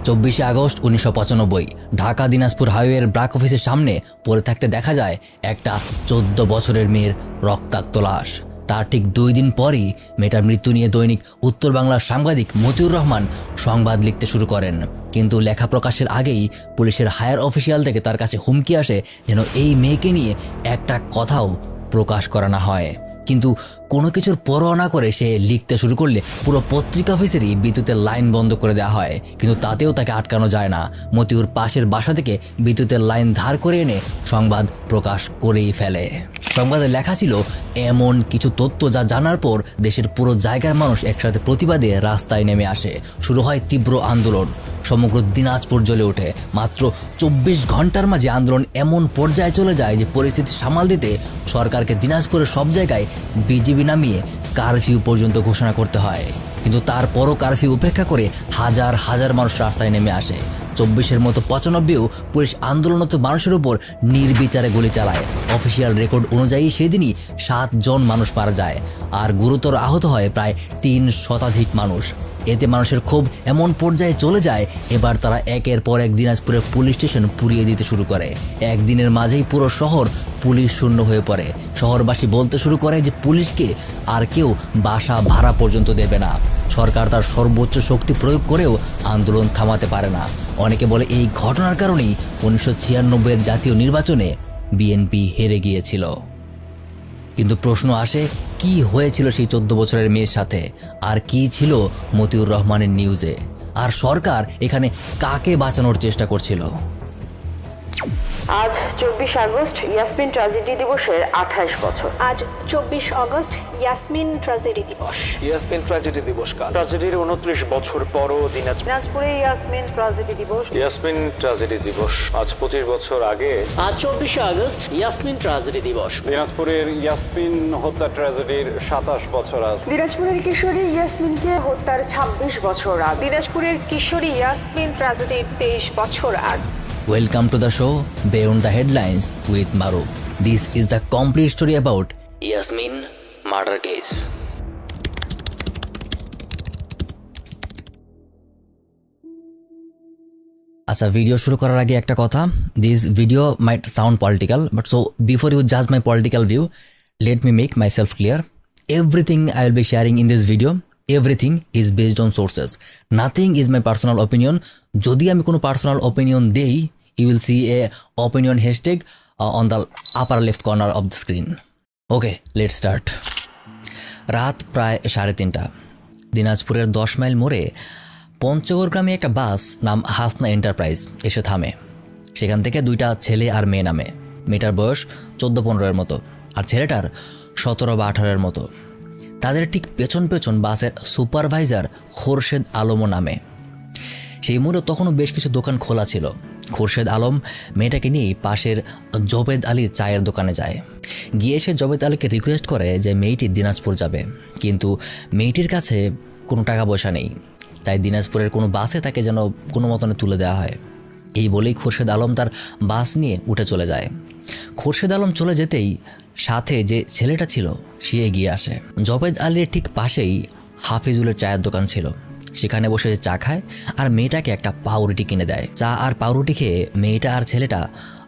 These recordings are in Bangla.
24 আগস্ট 1995 ঢাকা দিনাজপুর হাইওয়ের ব্রাক অফিসের সামনে পড়ে থাকতে দেখা যায় একটা 14 বছরের মেয়ের রক্তাক্ত লাশ। তার ঠিক 2 দিন পরই মেয়েটার মৃত্যু নিয়ে দৈনিক উত্তর বাংলার সাংবাদিক মতিউর রহমান সংবাদ লিখতে শুরু করেন। কিন্তু লেখা প্রকাশের আগেই পুলিশের হায়ার অফিসিয়াল থেকে তার কাছে হুমকি আসে যেন এই মেয়েকে নিয়ে একটা কথাও প্রকাশ করা না হয়। কিন্তু কোনো কিছুর পরোয়া না করে সে লিখতে শুরু করলে পুরো পত্রিকা অফিসেরই বিদ্যুতের লাইন বন্ধ করে দেওয়া হয়। কিন্তু তাতেও তাকে আটকানো যায় না। মতিউর পাশের বাসা থেকে বিদ্যুতের লাইন ধার করে এনে সংবাদ প্রকাশ করেই ফেলে। সংবাদে লেখা ছিল এমন কিছু তথ্য যা জানার পর দেশের পুরো জায়গার মানুষ একসাথে প্রতিবাদে রাস্তায় নেমে আসে। শুরু হয় তীব্র আন্দোলন। সমগ্র দিনাজপুর জ্বলে ওঠে। মাত্র 24 ঘন্টার মাঝে আন্দোলন এমন পর্যায়ে চলে যায় যে পরিস্থিতি সামাল দিতে সরকারকে দিনাজপুরের সব জায়গায় বিজিবি নামিয়ে কারফিউ পর্যন্ত ঘোষণা করতে হয়। কিন্তু তারপরও কারফিউ উপেক্ষা করে হাজার হাজার মানুষ রাস্তায় নেমে আসে। 24-এর মতো 95-এও পুলিশ আন্দোলনরত মানুষের উপর নির্বিচারে গুলি চালায়। অফিসিয়াল রেকর্ড অনুযায়ী সেদিনই 7 জন মানুষ মারা যায় আর গুরুতর আহত হয় প্রায় 3 শতাধিক মানুষ। এতে মানুষের ক্ষোভ এমন পর্যায়ে চলে যায় এবার তারা একের পর এক দিনাজপুরের পুলিশ স্টেশন পুড়িয়ে দিতে শুরু করে। একদিনের মাঝেই পুরো শহর পুলিশ শূন্য হয়ে পড়ে। শহরবাসী বলতে শুরু করে যে পুলিশকে আর কেউ বাসা ভাড়া পর্যন্ত দেবে না। সরকার তার সর্বোচ্চ শক্তি প্রয়োগ করেও আন্দোলন থামাতে পারে না। অনেকে বলে এই ঘটনার কারণেই 1996-এর জাতীয় নির্বাচনে বিএনপি হেরে গিয়েছিল। কিন্তু প্রশ্ন আসে, কি হয়েছিল সেই 14 বছরের মেয়ের সাথে? আর কি ছিল মতিউর রহমানের নিউজে? আর সরকার এখানে কাকে বাঁচানোর চেষ্টা করছিল? আজ 24 আগস্ট ইয়াসমিন ট্র্যাজেডি দিবসের 28 বছর। আজ 24 আগস্ট ইয়াসমিন ট্র্যাজেডি দিবস। ইয়াসমিন ট্র্যাজেডি দিবস কাল। ট্র্যাজেডির 29 বছর পরও দিনাজপুরে ইয়াসমিন ট্র্যাজেডি দিবস। ইয়াসমিন ট্র্যাজেডি দিবস আজ 25 বছর আগে। আজ 24 আগস্ট ইয়াসমিন ট্র্যাজেডি দিবস। দিনাজপুরের ইয়াসমিন হত্যা ট্র্যাজেডির 27 বছর আজ। দিনাজপুরের কিশোরী ইয়াসমিনকে হত্যার 26 বছর আগ। দিনাজপুরের কিশোরী ইয়াসমিন ট্র্যাজেডির 23 বছর আগ। Welcome to the show Beyond the Headlines with Maruf. This is the complete story about Yasmin murder case. আচ্ছা, ভিডিও শুরু করার আগে একটা কথা, this video might sound political, but so before you জাজ my political view, let me make myself clear. Everything I will be sharing in this video, everything is based on sources. Nothing is my personal opinion. যদি আমি কোনো পার্সোনাল অপিনিয়ন দেই, you will see a opinion hashtag on the upper left corner of the screen. Okay, let's start. রাত প্রায় 3:30। দিনাজপুরের 10 মাইল মোড়ে পঞ্চগড় গ্রামে একটা বাস নাম হাসনা এন্টারপ্রাইজ এসে থামে। সেখান থেকে 2টা ছেলে আর মেয়ে নামে। মেয়েটার বয়স 14-15-এর মতো আর ছেলেটার 17 বা 18-এর মতো। তাদের ঠিক পেছন পেছন বাসের সুপারভাইজার খোরশেদ আলমও নামে। সেই মুহূর্তে তখনও বেশ কিছু দোকান খোলা ছিল। খোরশেদ আলম মেয়েটাকে নিয়ে পাশের জবেদ আলীর চায়ের দোকানে যায়। গিয়ে সে জবেদ আলীকে রিকোয়েস্ট করে যে মেয়েটি দিনাজপুর যাবে, কিন্তু মেয়েটির কাছে কোনো টাকা পয়সা নেই। তাই দিনাজপুরের কোনো বাসে তাকে যেন কোনো মতনে তুলে দেওয়া হয়। এই বলেই খোরশেদ আলম তার বাস নিয়ে উঠে চলে যায়। খোরশেদ আলম চলে যেতেই সাথে যে ছেলেটা ছিল সে এগিয়ে আসে। জবেদ আলীর ঠিক পাশেই হাফিজুলের চায়ের দোকান ছিল। সেখানে বসে চা খায় আর মেয়েটাকে একটা পাউরুটি কিনে দেয়। চা আর পাউরুটি খেয়ে মেয়েটা আর ছেলেটা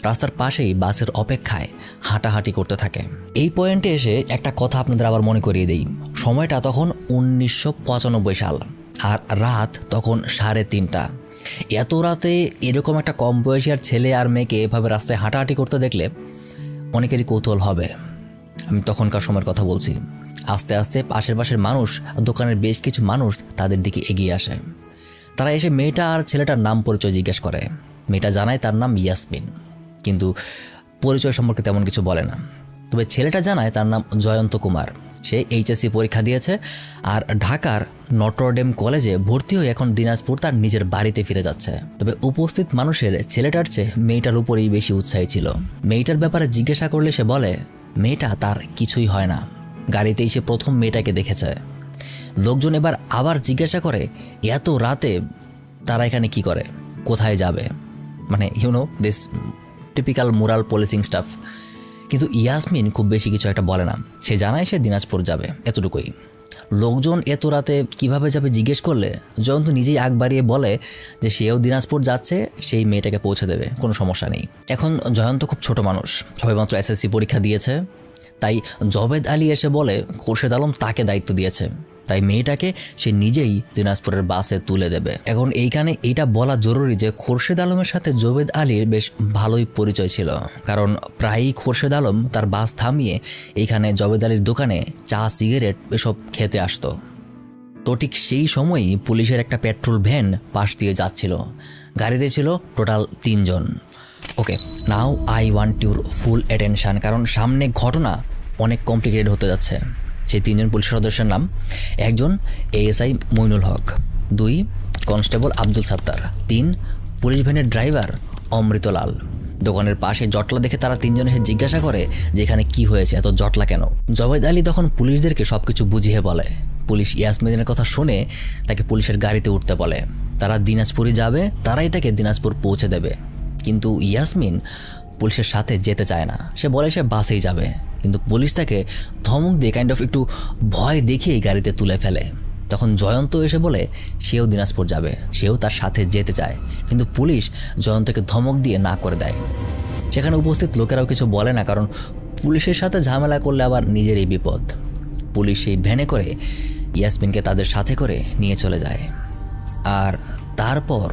রাস্তার পাশেই বাসের অপেক্ষায় হাঁটাহাঁটি করতে থাকে। এই পয়েন্টে এসে একটা কথা আপনাদের আবার মনে করিয়ে দেই। সময়টা তখন 1995 সাল আর রাত তখন 3:30। এত রাতে এরকম একটা কম বয়সী আর ছেলে আর মেয়েকে এভাবে রাস্তায় হাঁটাহাঁটি করতে দেখলে অনেকেরই কৌতূহল হবে। আমি তখনকার সময়ের কথা বলছি। আস্তে আস্তে পাশের মানুষ, দোকানের বেশ কিছু মানুষ তাদের দিকে এগিয়ে আসে। তারা এসে মেয়েটা আর ছেলেটার নাম পরিচয় জিজ্ঞেস করে। মেয়েটা জানায় তার নাম ইয়াসমিন, কিন্তু পরিচয় সম্পর্কে তেমন কিছু বলে না। তবে ছেলেটা জানায় তার নাম জয়ন্ত কুমার। সে এইচএসসি পরীক্ষা দিয়েছে আর ঢাকার নটরডেম কলেজে ভর্তি হয়ে এখন দিনাজপুর তার নিজের বাড়িতে ফিরে যাচ্ছে। তবে উপস্থিত মানুষের ছেলেটার চেয়ে মেয়েটার উপরেই বেশি উৎসাহী ছিল। মেয়েটার ব্যাপারে জিজ্ঞাসা করলে সে বলে মেয়েটা তার কিছুই হয় না, গাড়িতেই সে প্রথম মেয়েটাকে দেখেছে। লোকজন এবার আবার জিজ্ঞাসা করে এত রাতে তারা এখানে কি করে, কোথায় যাবে, মানে this typical moral policing staff. কিন্তু ইয়াসমিন খুব বেশি কিছু একটা বলে না। সে জানায় সে দিনাজপুর যাবে, এতটুকুই। লোকজন এত রাতে কীভাবে যাবে জিজ্ঞেস করলে জয়ন্ত নিজেই আগ বাড়িয়ে বলে যে সেও দিনাজপুর যাচ্ছে, সেই মেয়েটাকে পৌঁছে দেবে, কোনো সমস্যা নেই। এখন জয়ন্ত খুব ছোট মানুষ, সবেমাত্র এসএসসি পরীক্ষা দিয়েছে, তাই জবেদ আলী এসে বলে খোরশেদ আলম তাকে দায়িত্ব দিয়েছে, তাই মেয়েটাকে সে নিজেই দিনাজপুরের বাসে তুলে দেবে। এখন এইখানে এইটা বলা জরুরি যে খোরশেদ আলমের সাথে জবেদ আলীর বেশ ভালোই পরিচয় ছিল, কারণ প্রায়ই খোরশেদ আলম তার বাস থামিয়ে এইখানে জবেদ আলীর দোকানে চা সিগারেট এসব খেতে আসতো। তো ঠিক সেই সময়ই পুলিশের একটা পেট্রোল ভ্যান পাশ দিয়ে যাচ্ছিল, গাড়িতে ছিল টোটাল 3 জন। Okay, now I want your full attention, কারণ সামনে ঘটনা অনেক কমপ্লিকেটেড হতে যাচ্ছে। সেই 3 জন পুলিশ সদস্যের নাম: 1 ASI Moinul Haque, 2 constable Abdul Sattar, 3 police ভ্যানের ড্রাইভার অমৃতলাল। দোকানের পাশে জটলা দেখে তারা 3 জন এসে জিজ্ঞাসা করে যে এখানে কি হয়েছে, এত জটলা কেন? জবেদ আলী তখন পুলিশদেরকে সব কিছু বুঝিয়ে বলে। পুলিশ ইয়াসমিনের কথা শুনে তাকে পুলিশের গাড়িতে উঠতে বলে। তারা দিনাজপুরে যাবে, তারাই তাকে দিনাজপুর পৌঁছে দেবে। কিন্তু ইয়াসমিন পুলিশের সাথে যেতে চায় না, সে বলে সে বাসেই যাবে। কিন্তু পুলিশ তাকে ধমক দিয়ে কাইন্ড অফ একটু ভয় দেখিয়েই গাড়িতে তুলে ফেলে। তখন জয়ন্ত এসে বলে সেও দিনাজপুর যাবে, সেও তার সাথে যেতে চায়, কিন্তু পুলিশ জয়ন্তকে ধমক দিয়ে না করে দেয়। সেখানে উপস্থিত লোকেরাও কিছু বলে না, কারণ পুলিশের সাথে ঝামেলা করলে আবার নিজেরই বিপদ। পুলিশ সেই ভ্যানে করে ইয়াসমিনকে তাদের সাথে করে নিয়ে চলে যায়। আর তারপর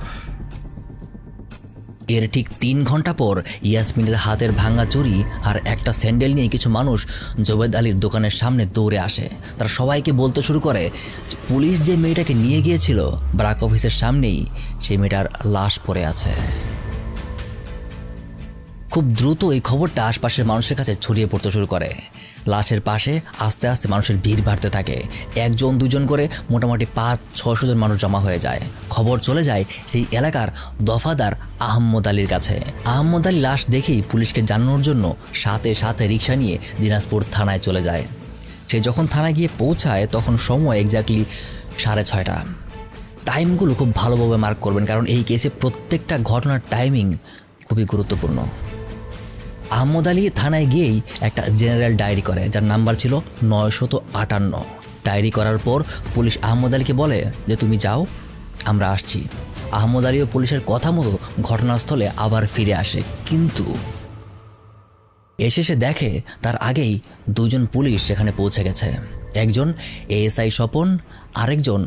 এর ঠিক 3 ঘন্টা পর ইয়াসমিনের হাতের ভাঙা চুরি আর একটা স্যান্ডেল নিয়ে কিছু মানুষ জবেদ আলীর দোকানের সামনে দৌড়ে আসে। তারা সবাইকে বলতে শুরু করে যে পুলিশ যে মেয়েটাকে নিয়ে গিয়েছিল ব্রাক অফিসের সামনেই সেই মেয়েটার লাশ পড়ে আছে। খুব দ্রুত এই খবরটা আশপাশের মানুষের কাছে ছড়িয়ে পড়তে শুরু করে। লাশের পাশে আস্তে আস্তে মানুষের ভিড় বাড়তে থাকে। 1 2 জন করে মোটামুটি 500-600 জন মানুষ জমা হয়ে যায়। খবর চলে যায় সেই এলাকার দফাদার আহম্মদ আলীর কাছে। আহম্মদ আলী লাশ দেখেই পুলিশকে জানানোর জন্য সাথে সাথে রিক্সা নিয়ে দিনাজপুর থানায় চলে যায়। সে যখন থানায় গিয়ে পৌঁছায় তখন সময় এক্স্যাক্টলি 6:30। টাইমগুলো খুব ভালোভাবে মার্ক করবেন, কারণ এই কেসে প্রত্যেকটা ঘটনার টাইমিং খুবই গুরুত্বপূর্ণ। আহম্মদ আলী থানায় গিয়েই একটা জেনারেল ডায়েরি করে, যার নাম্বার ছিল 958। ডায়েরি করার পর পুলিশ আহম্মদ আলীকে বলে যে তুমি যাও, আমরা আসছি। আহম্মদ আলীও পুলিশের কথা মতো ঘটনাস্থলে আবার ফিরে আসে, কিন্তু এসে সে দেখে তার আগেই 2 জন পুলিশ সেখানে পৌঁছে গেছে। একজন এএসআই স্বপন, আরেকজন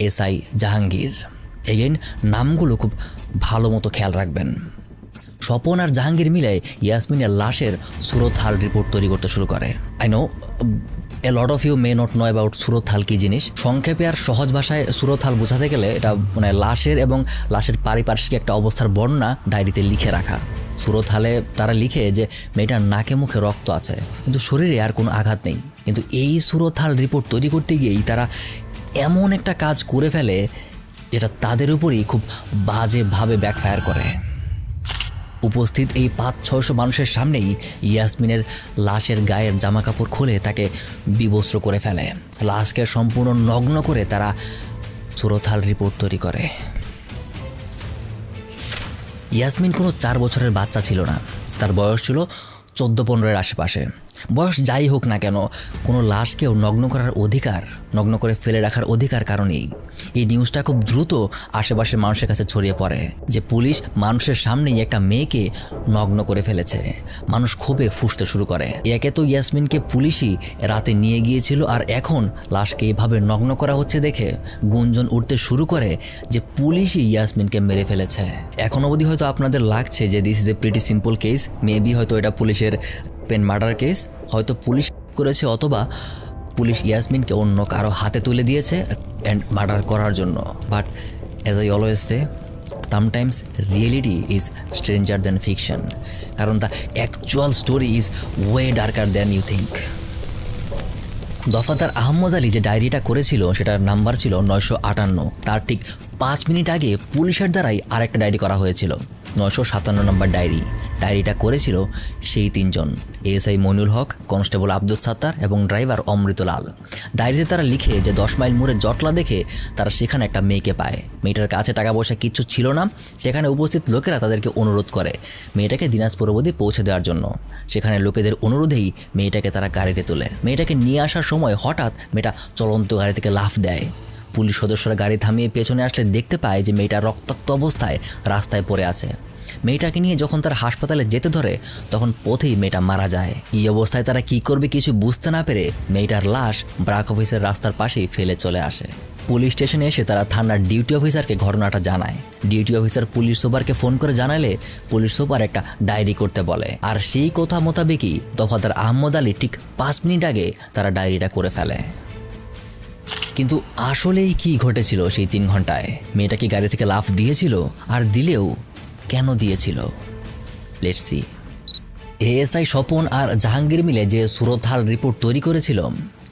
এসআই জাহাঙ্গীর। এগেইন নামগুলো খুব ভালো মতো খেয়াল রাখবেন। স্বপন আর জাহাঙ্গীর মিলে ইয়াসমিনের লাশের সুরতহাল রিপোর্ট তৈরি করতে শুরু করে। I know a lot of you may not know about সুরতহাল কী জিনিস। সংক্ষেপে আর সহজ ভাষায় সুরতহাল বোঝাতে গেলে এটা মানে লাশের এবং লাশের পারিপার্শ্বিক একটা অবস্থার বর্ণনা ডায়েরিতে লিখে রাখা। সুরতহালে তারা লিখে যে মেয়েটার নাকে মুখে রক্ত আছে, কিন্তু শরীরে আর কোনো আঘাত নেই। কিন্তু এই সুরতহাল রিপোর্ট তৈরি করতে গিয়েই তারা এমন একটা কাজ করে ফেলে যেটা তাদের উপরই খুব বাজেভাবে ব্যাকফায়ার করে। উপস্থিত এই 500-600 মানুষের সামনেই ইয়াসমিনের লাশের গায়ের জামাকাপড় খুলে তাকে বিবস্ত্র করে ফেলে। লাশকে সম্পূর্ণ নগ্ন করে তারা সুরতহাল রিপোর্ট তৈরি করে। ইয়াসমিন কোনো 4 বছরের বাচ্চা ছিল না, তার বয়স ছিল 14-15-এর আশেপাশে। বয়স যাই হোক না কেন, কোনো লাশকেও নগ্ন করার অধিকার, নগ্ন করে ফেলে রাখার অধিকার কারণেই এই নিউজটা খুব দ্রুত আশেপাশের মানুষের কাছে ছড়িয়ে পড়ে যে পুলিশ মানুষের সামনেই একটা মেয়েকে নগ্ন করে ফেলেছে। মানুষ ক্ষোভে ফুঁসতে শুরু করে। একে তো ইয়াসমিনকে পুলিশই রাতে নিয়ে গিয়েছিল, আর এখন লাশকে এভাবে নগ্ন করা হচ্ছে দেখে গুঞ্জন উঠতে শুরু করে যে পুলিশই ইয়াসমিনকে মেরে ফেলেছে। এখন অবধি হয়তো আপনাদের লাগছে যে this is a pretty simple case, maybe হয়তো এটা পুলিশের পেন মার্ডার কেস, হয়তো পুলিশ করেছে, অথবা পুলিশ ইয়াসমিনকে অন্য কারো হাতে তুলে দিয়েছে অ্যান্ড মার্ডার করার জন্য। But as I always say, sometimes reality is stranger than fiction, কারণ the actual story is way darker than you think. দফাদার আহম্মদ আলী যে ডায়েরিটা করেছিল সেটার নাম্বার ছিল 958। তার ঠিক 5 মিনিট আগে পুলিশের দ্বারাই আরেকটা ডায়েরি করা হয়েছিল, 957 নম্বর ডায়েরি। ডায়েরিটা করেছিল সেই 3 জন, এএসআই মইনুল হক, কনস্টেবল আব্দুস সাত্তার এবং ড্রাইভার অমৃতলাল। ডায়েরিতে তারা লিখে যে 10 মাইল মোড়ে জটলা দেখে তারা সেখানে একটা মেয়েকে পায়। মেয়েটার কাছে টাকা পয়সা কিচ্ছু ছিল না। সেখানে উপস্থিত লোকেরা তাদেরকে অনুরোধ করে মেয়েটাকে দিনাজপুর অবধি পৌঁছে দেওয়ার জন্য। সেখানে লোকেদের অনুরোধেই মেয়েটাকে তারা গাড়িতে তোলে। মেয়েটাকে নিয়ে আসার সময় হঠাৎ মেয়েটা চলন্ত গাড়ি থেকে লাফ দেয়। পুলিশ সদস্যরা গাড়ি থামিয়ে পেছনে আসলে দেখতে পায় যে মেয়েটা রক্তাক্ত অবস্থায় রাস্তায় পড়ে আছে। মেয়েটাকে নিয়ে যখন তারা হাসপাতালে যেতে ধরে তখন পথেই মেয়েটা মারা যায়। এই অবস্থায় তারা কি করবে কিছু বুঝতে না পেরে মেয়েটার লাশ ব্রাক অফিসের রাস্তার পাশেই ফেলে চলে আসে। পুলিশ স্টেশনে এসে তারা থানার ডিউটি অফিসারকে ঘটনাটা জানায়। ডিউটি অফিসার পুলিশ সুপারকে ফোন করে জানালে পুলিশ সুপার একটা ডায়েরি করতে বলে। আর সেই কথা মোতাবেকই দফাদার আহমদ আলী ঠিক 5 মিনিট আগে তারা ডায়েরিটা করে ফেলে। কিন্তু আসলেই কি ঘটেছিল সেই 3 ঘন্টায়? মেয়েটা কি গাড়ি থেকে লাফ দিয়েছিল? আর দিলেও কেন দিয়েছিল? Let's see. এএসআই স্বপন আর জাহাঙ্গীর মিলে যে সুরতহাল রিপোর্ট তৈরি করেছিল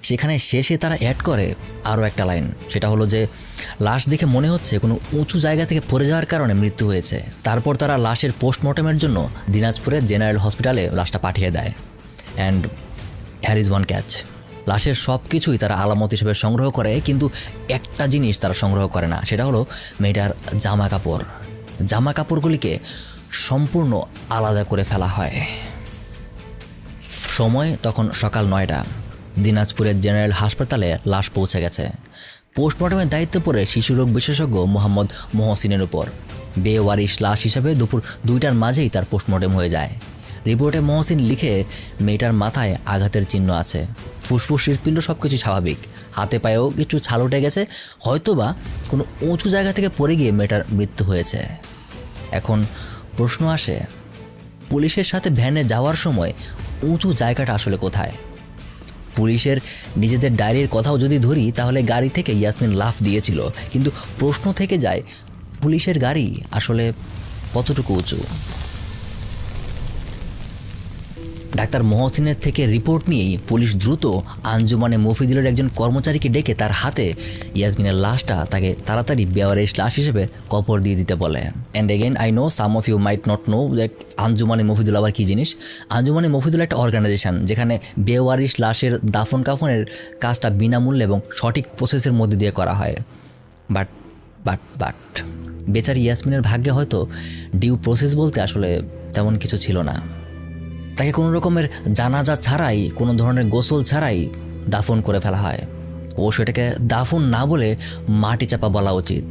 সেখানে শেষে তারা অ্যাড করে আরও একটা লাইন। সেটা হলো যে লাশ দেখে মনে হচ্ছে কোনো উঁচু জায়গা থেকে পড়ে যাওয়ার কারণে মৃত্যু হয়েছে। তারপর তারা লাশের পোস্টমর্টমের জন্য দিনাজপুরের জেনারেল হসপিটালে লাশটা পাঠিয়ে দেয়। অ্যান্ড হ্যার ইজ ওয়ান ক্যাচ, লাশের সব কিছুই তারা আলামত হিসেবে সংগ্রহ করে, কিন্তু একটা জিনিস তারা সংগ্রহ করে না, সেটা হলো মেয়েটার জামা কাপড়। জামা কাপড়গুলিকে সম্পূর্ণ আলাদা করে ফেলা হয়। সময় তখন সকাল 9টা। দিনাজপুরের জেনারেল হাসপাতালে লাশ পৌঁছে গেছে। পোস্টমর্টমের দায়িত্ব পড়ে শিশুরোগ বিশেষজ্ঞ মোহাম্মদ মহসিনের উপর। বেওয়ারিশ লাশ হিসাবে দুপুর 2টার মাঝেই তার পোস্টমর্টম হয়ে যায়। রিপোর্টে মহসিন লিখে মেয়েটার মাথায় আঘাতের চিহ্ন আছে, ফুসফুস হৃৎপিণ্ড সব কিছু স্বাভাবিক, হাতে পায়েও কিছু ছাল উঠে গেছে, হয়তোবা কোনো উঁচু জায়গা থেকে পড়ে গিয়ে মেয়েটার মৃত্যু হয়েছে। এখন প্রশ্ন আসে, পুলিশের সাথে ভ্যানে যাওয়ার সময় উঁচু জায়গাটা আসলে কোথায়? পুলিশের নিজেদের ডায়েরির কথাও যদি ধরি তাহলে গাড়ি থেকে ইয়াসমিন লাফ দিয়েছিল, কিন্তু প্রশ্ন থেকে যায় পুলিশের গাড়ি আসলে কতটুকু উঁচু? ডাক্তার মহসিনের থেকে রিপোর্ট নিয়েই পুলিশ দ্রুত আঞ্জুমানে মফিদুলের একজন কর্মচারীকে ডেকে তার হাতে ইয়াসমিনের লাশটা তাকে তাড়াতাড়ি বেওয়ারিশ লাশ হিসেবে কবর দিয়ে দিতে বলে। And again I know some of you might not know that Anjuman Mufidul আবার কী জিনিস। আঞ্জুমানে মফিদুল একটা অর্গানাইজেশন যেখানে বেওয়ারিশ লাশের দাফন কাফনের কাজটা বিনামূল্যে এবং সঠিক প্রসেসের মধ্যে দিয়ে করা হয়। বাট বেচারি ইয়াসমিনের ভাগ্যে হয়তো ডিউ প্রসেস বলতে আসলে তেমন কিছু ছিল না। তাকে কোনো রকমের জানাজা ছাড়াই, কোনো ধরনের গোসল ছাড়াই দাফন করে ফেলা হয়। ও সেটাকে দাফন না বলে মাটি চাপা বলা উচিত।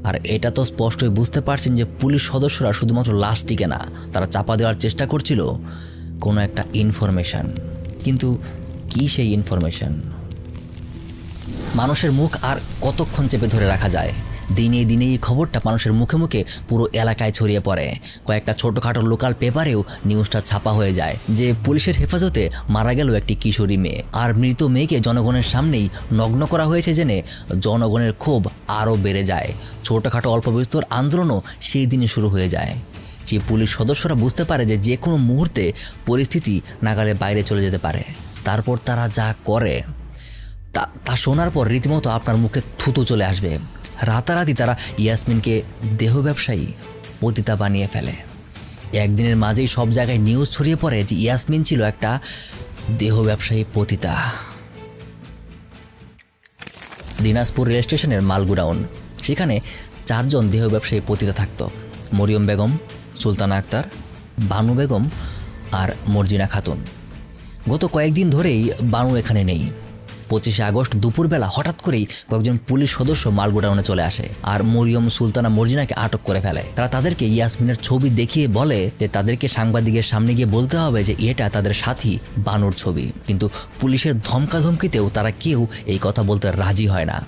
আর এটা তো স্পষ্টই বুঝতে পারছেন যে পুলিশ সদস্যরা শুধুমাত্র লাশটিকে না, তারা চাপা দেওয়ার চেষ্টা করছিল কোনো একটা ইনফরমেশন। কিন্তু কী সেই ইনফরমেশন? মানুষের মুখ আর কতক্ষণ চেপে ধরে রাখা যায়? দিনে দিনে এই খবরটা মানুষের মুখে মুখে পুরো এলাকায় ছড়িয়ে পড়ে। কয়েকটা ছোটোখাটো লোকাল পেপারেও নিউজটা ছাপা হয়ে যায় যে পুলিশের হেফাজতে মারা গেল একটি কিশোরী মেয়ে। আর মৃত মেয়েকে জনগণের সামনেই নগ্ন করা হয়েছে জেনে জনগণের ক্ষোভ আরও বেড়ে যায়। ছোটোখাটো অল্প বিস্তর আন্দোলনও সেই দিনে শুরু হয়ে যায়। যে পুলিশ সদস্যরা বুঝতে পারে যে যে কোনো মুহূর্তে পরিস্থিতি নাগালের বাইরে চলে যেতে পারে। তারপর তারা যা করে তা শোনার পর রীতিমতো আপনার মুখে থুতু চলে আসবে। রাতারাতি তারা ইয়াসমিনকে দেহ ব্যবসায়ী পতিতা বানিয়ে ফেলে। একদিনের মাঝেই সব জায়গায় নিউজ ছড়িয়ে পড়ে যে ইয়াসমিন ছিল একটা দেহ ব্যবসায়ী পতিতা। দিনাজপুর রেল স্টেশনের মালগুডাউন, সেখানে 4 জন দেহ ব্যবসায়ী পতিতা থাকত। মরিয়ম বেগম, সুলতানা আক্তার, বানু বেগম আর মর্জিনা খাতুন। গত কয়েকদিন ধরেই বানু এখানে নেই। 25শে আগস্ট দুপুরবেলা হঠাৎ করেই কয়েকজন পুলিশ সদস্য মালগোডাউনে চলে আসে আর মরিয়ম, সুলতানা, মর্জিনাকে আটক করে ফেলে। তারা তাদেরকে ইয়াসমিনের ছবি দেখিয়ে বলে যে তাদেরকে সাংবাদিকের সামনে গিয়ে বলতে হবে যে এটা তাদের সাথী বানুর ছবি। কিন্তু পুলিশের ধমকাধমকিতেও তারা কেউ এই কথা বলতে রাজি হয় না।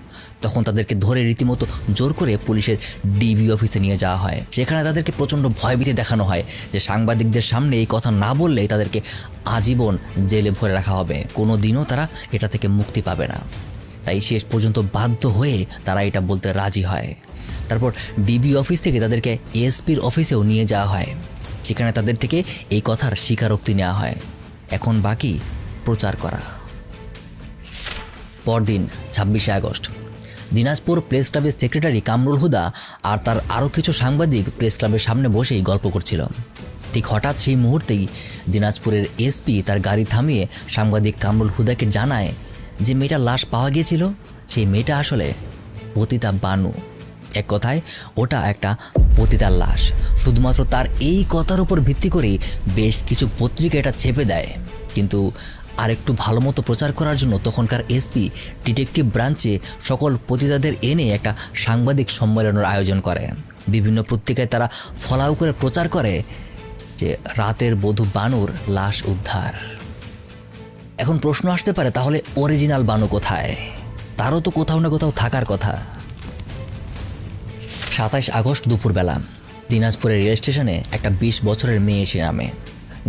তখন তাদেরকে ধরে রীতিমতো জোর করে পুলিশের ডিবি অফিসে নিয়ে যাওয়া হয়। সেখানে তাদেরকে প্রচণ্ড ভয়ভীতি দেখানো হয় যে সাংবাদিকদের সামনে এই কথা না বললেই তাদেরকে আজীবন জেলে ভরে রাখা হবে, কোনো দিনও তারা এটা থেকে মুক্তি পাবে না। তাই শেষ পর্যন্ত বাধ্য হয়ে তারা এটা বলতে রাজি হয়। তারপর ডিবি অফিস থেকে তাদেরকে এসপির অফিসেও নিয়ে যাওয়া হয়। সেখানে তাদের থেকে এই কথার স্বীকারোক্তি নেওয়া হয়। এখন বাকি প্রচার করা। পরদিন 26শে আগস্ট দিনাজপুর প্রেস ক্লাবের সেক্রেটারি কামরুল হুদা আর তার আরও কিছু সাংবাদিক প্রেস ক্লাবের সামনে বসেই গল্প করছিল। ঠিক হঠাৎ সেই মুহূর্তেই দিনাজপুরের এসপি তার গাড়ি থামিয়ে সাংবাদিক কামরুল হুদাকে জানায় যে মেয়েটার লাশ পাওয়া গিয়েছিল সেই মেয়েটা আসলে পতিতা বানু। এক কথায় ওটা একটা পতিতার লাশ। শুধুমাত্র তার এই কথার উপর ভিত্তি করেই বেশ কিছু পত্রিকা এটা ছেপে দেয়। কিন্তু আর একটু ভালো মতো প্রচার করার জন্য তখনকার এসপি ডিটেকটিভ ব্রাঞ্চে সকল পতিতাদের এনে একটা সাংবাদিক সম্মেলনের আয়োজন করে। বিভিন্ন পত্রিকায় তারা ফলাও করে প্রচার করে যে রাতের বধূ বানুর লাশ উদ্ধার। এখন প্রশ্ন আসতে পারে, তাহলে অরিজিনাল বানু কোথায়? তারও তো কোথাও না কোথাও থাকার কথা। 27 আগস্ট দুপুরবেলা দিনাজপুরের রেল স্টেশনে একটা 20 বছরের মেয়ে এসে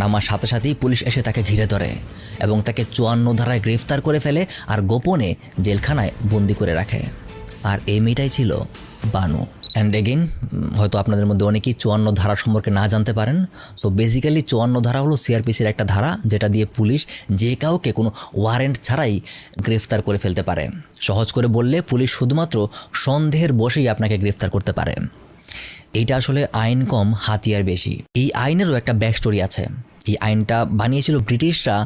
নামার সাথে সাথেই পুলিশ এসে তাকে ঘিরে ধরে এবং তাকে 54 ধারায় গ্রেফতার করে ফেলে আর গোপনে জেলখানায় বন্দি করে রাখে। আর এই মেয়েটাই ছিল বানু। অ্যান্ড এগেইন হয়তো আপনাদের মধ্যে অনেকেই 54 ধারা সম্পর্কে না জানতে পারেন। সো বেসিক্যালি 54 ধারা হলো সিআরপিসির একটা ধারা, যেটা দিয়ে পুলিশ যে কাউকে কোনো ওয়ারেন্ট ছাড়াই গ্রেফতার করে ফেলতে পারে। সহজ করে বললে পুলিশ শুধুমাত্র সন্দেহের বশেই আপনাকে গ্রেফতার করতে পারে। এইটা আসলে আইন কম হাতিয়ার বেশি। এই আইনেরও একটা ব্যাক স্টোরি আছে। এই আইনটা বানিয়েছিল ব্রিটিশরা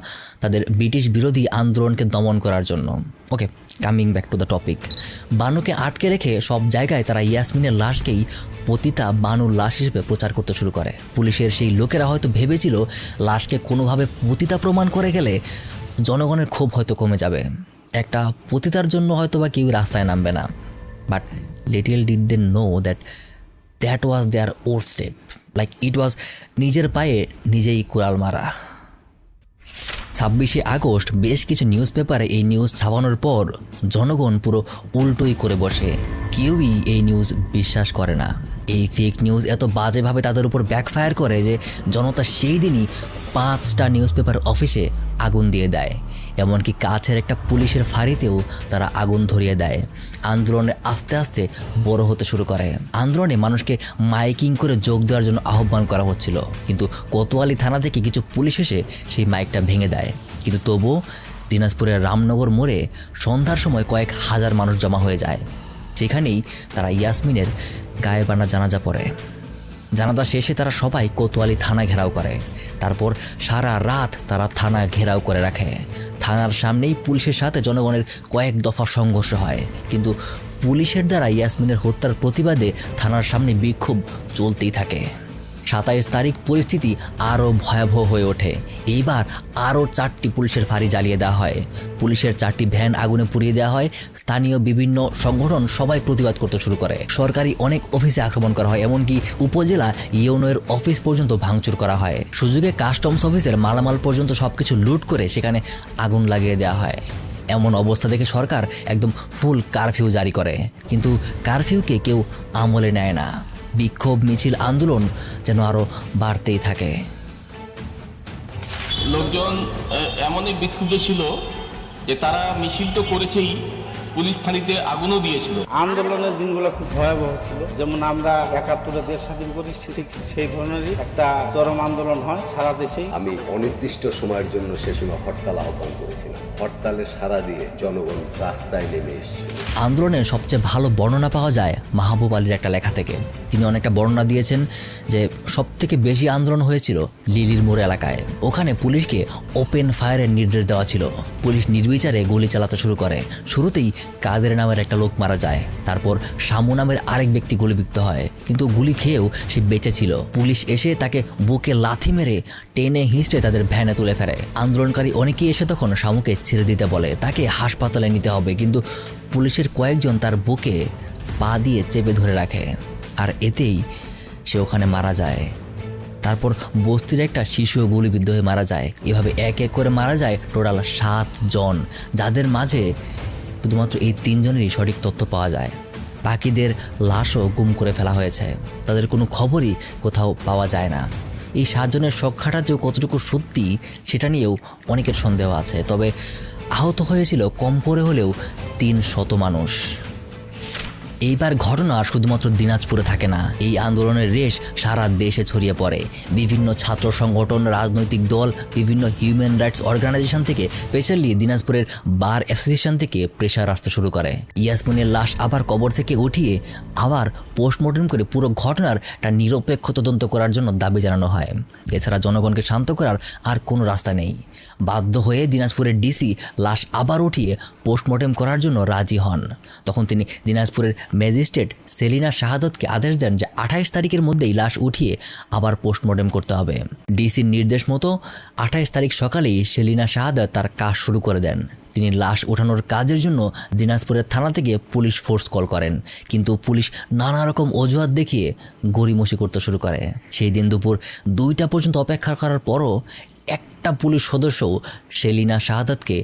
তাদের ব্রিটিশ বিরোধী আন্দোলনকে দমন করার জন্য। Okay, coming back to the topic. বানুকে আটকে রেখে সব জায়গায় তারা ইয়াসমিনের লাশকেই পতিতা বানুর লাশ হিসেবে প্রচার করতে শুরু করে। পুলিশের সেই লোকেরা হয়তো ভেবেছিল লাশকে কোনোভাবে পতিতা প্রমাণ করে গেলে জনগণের ক্ষোভ হয়তো কমে যাবে, একটা পতিতার জন্য হয়তো বা কেউ রাস্তায় নামবে না। But little did they know that was their or step, like it was নিজের পায়ে নিজেই কুড়াল মারা। 26শে আগস্ট বেশ কিছু নিউজ পেপারে এই নিউজ ছাপানোর পর জনগণ পুরো উল্টোই করে বসে। কেউই এই নিউজ বিশ্বাস করে না। এই ফেক নিউজ এত বাজেভাবে তাদের উপর ব্যাকফায়ার করে যে জনতা সেই দিনই 5টা নিউজ পেপার অফিসে আগুন দিয়ে দেয়। এমনকি কাছের একটা পুলিশের ফাঁড়িতেও তারা আগুন ধরিয়ে দেয়। আন্দোলনে আস্তে আস্তে বড় হতে শুরু করে। আন্দোলনে মানুষকে মাইকিং করে যোগ দেওয়ার জন্য আহ্বান করা হচ্ছিল, কিন্তু কোতোয়ালি থানা থেকে কিছু পুলিশ এসে সেই মাইকটা ভেঙে দেয়। কিন্তু তবুও দিনাজপুরের রামনগর মোড়ে সন্ধ্যার সময় কয়েক হাজার মানুষ জমা হয়ে যায়। সেখানেই তারা ইয়াসমিনের গায়েবানা জানাজা পড়ে। জানাজা শেষে তারা সবাই কোতোয়ালি থানা ঘেরাও করে। তারপর সারা রাত তারা থানা ঘেরাও করে রাখে। থানার সামনেই পুলিশের সাথে জনগণের কয়েক দফা সংঘর্ষ হয়, কিন্তু পুলিশের দ্বারা ইয়াসমিনের হত্যার প্রতিবাদে থানার সামনে বিক্ষোভ চলতেই থাকে। 27 তারিখ পরিস্থিতি আরও ভয়াবহ হয়ে ওঠে। এইবার আরও 4টি পুলিশের ফাঁড়ি জ্বালিয়ে দেওয়া হয়। পুলিশের 4টি ভ্যান আগুনে পুড়িয়ে দেওয়া হয়। স্থানীয় বিভিন্ন সংগঠন সবাই প্রতিবাদ করতে শুরু করে। সরকারি অনেক অফিসে আক্রমণ করা হয়, এমনকি উপজেলা ইউনোর অফিস পর্যন্ত ভাঙচুর করা হয়। সুযোগে কাস্টমস অফিসের মালামাল পর্যন্ত সব কিছু লুট করে সেখানে আগুন লাগিয়ে দেওয়া হয়। এমন অবস্থা দেখে সরকার একদম ফুল কারফিউ জারি করে, কিন্তু কারফিউকে কেউ আমলে নেয় না। বিক্ষোভ মিছিল আন্দোলন যেন আরও বাড়তেই থাকে। লোকজন এমনই বিক্ষুব্ধ ছিল যে তারা মিছিল তো করেছেই, পুলিশ ফাঁড়িতে আগুনও দিয়েছিল। আন্দোলনের দিনগুলো খুব ভয়াবহ ছিল। যেমন আমরা 71-এ দেশ স্বাধীন করি, ঠিক সেই ধরনেরই একটা চরম আন্দোলন হয় সারা দেশেই। আমি অনির্দিষ্ট সময়ের জন্য সে সময় হরতাল আহ্বান করেছিলাম। হরতালে সাড়া দিয়ে জনগণ রাস্তায় নেমে এসেছিল। আন্দোলনের সবচেয়ে ভালো বর্ণনা পাওয়া যায় মাহবুব আলীর একটা লেখা থেকে। তিনি অনেকটা বর্ণনা দিয়েছেন যে সবথেকে বেশি আন্দোলন হয়েছিল লিলির মোড় এলাকায়। ওখানে পুলিশকে ওপেন ফায়ারের নির্দেশ দেওয়া ছিল। পুলিশ নির্বিচারে গুলি চালাতে শুরু করে। শুরুতেই কাদের নামের একটা লোক মারা যায়, তারপর শামু নামের আরেক ব্যক্তি গুলিবিদ্ধ হয়, কিন্তু গুলি খেয়েও সে বেঁচে ছিল। পুলিশ এসে তাকে বুকে লাথি মেরে টেনে হিঁচড়ে তাদের ভ্যানে তুলে ফেলে। আন্দোলনকারী অনেকেই এসে তখন শামুকে ছেড়ে দিতে বলে, তাকে হাসপাতালে নিতে হবে, কিন্তু পুলিশের কয়েকজন তার বুকে পা দিয়ে চেপে ধরে রাখে, আর এতেই সে ওখানে মারা যায়। তারপর বস্তির একটা শিশুও গুলিবিদ্ধ হয়ে মারা যায়। এভাবে এক এক করে মারা যায় টোটাল 7 জন, যাদের মাঝে শুধুমাত্র এই 3 জনেরই সঠিক তথ্য পাওয়া যায়। বাকিদের লাশও গুম করে ফেলা হয়েছে, তাদের কোনো খবরই কোথাও পাওয়া যায় না। এই 7 জনের সংখ্যাটা যে কতটুকু সত্যি সেটা নিয়েও অনেকের সন্দেহ আছে। তবে আহত হয়েছিল কম করে হলেও 300 মানুষ। এইবার ঘটনা শুধুমাত্র দিনাজপুরে থাকে না, এই আন্দোলনের রেশ সারা দেশে ছড়িয়ে পড়ে। বিভিন্ন ছাত্র সংগঠন, রাজনৈতিক দল, বিভিন্ন হিউম্যান রাইটস অর্গানাইজেশন থেকে, স্পেশালি দিনাজপুরের বার অ্যাসোসিয়েশন থেকে প্রেশার আসতে শুরু করে। ইয়াসমিনের লাশ আবার কবর থেকে উঠিয়ে আবার পোস্টমর্টম করে পুরো ঘটনার একটা নিরপেক্ষ তদন্ত করার জন্য দাবি জানানো হয়। এছাড়া জনগণকে শান্ত করার আর কোনো রাস্তা নেই। বাধ্য হয়ে দিনাজপুরের ডিসি লাশ আবার উঠিয়ে পোস্টমর্টেম করার জন্য রাজি হন। তখন তিনি দিনাজপুরের ম্যাজিস্ট্রেট সেলিনা শাহাদতকে আদেশ দেন যে 28 তারিখের মধ্যেই লাশ উঠিয়ে আবার পোস্টমর্টেম করতে হবে। ডিসির নির্দেশ মতো 28 তারিখ সকালেই সেলিনা শাহাদত তার কাজ শুরু করে দেন। তিনি লাশ ওঠানোর কাজের জন্য দিনাজপুরের থানা থেকে পুলিশ ফোর্স কল করেন, কিন্তু পুলিশ নানা রকম অজুহাত দেখিয়ে গড়িমসি করতে শুরু করে। সেই দিন দুপুর 2টা পর্যন্ত অপেক্ষা করার পরও একটা পুলিশ সদস্যও সেলিনা শাহাদতকে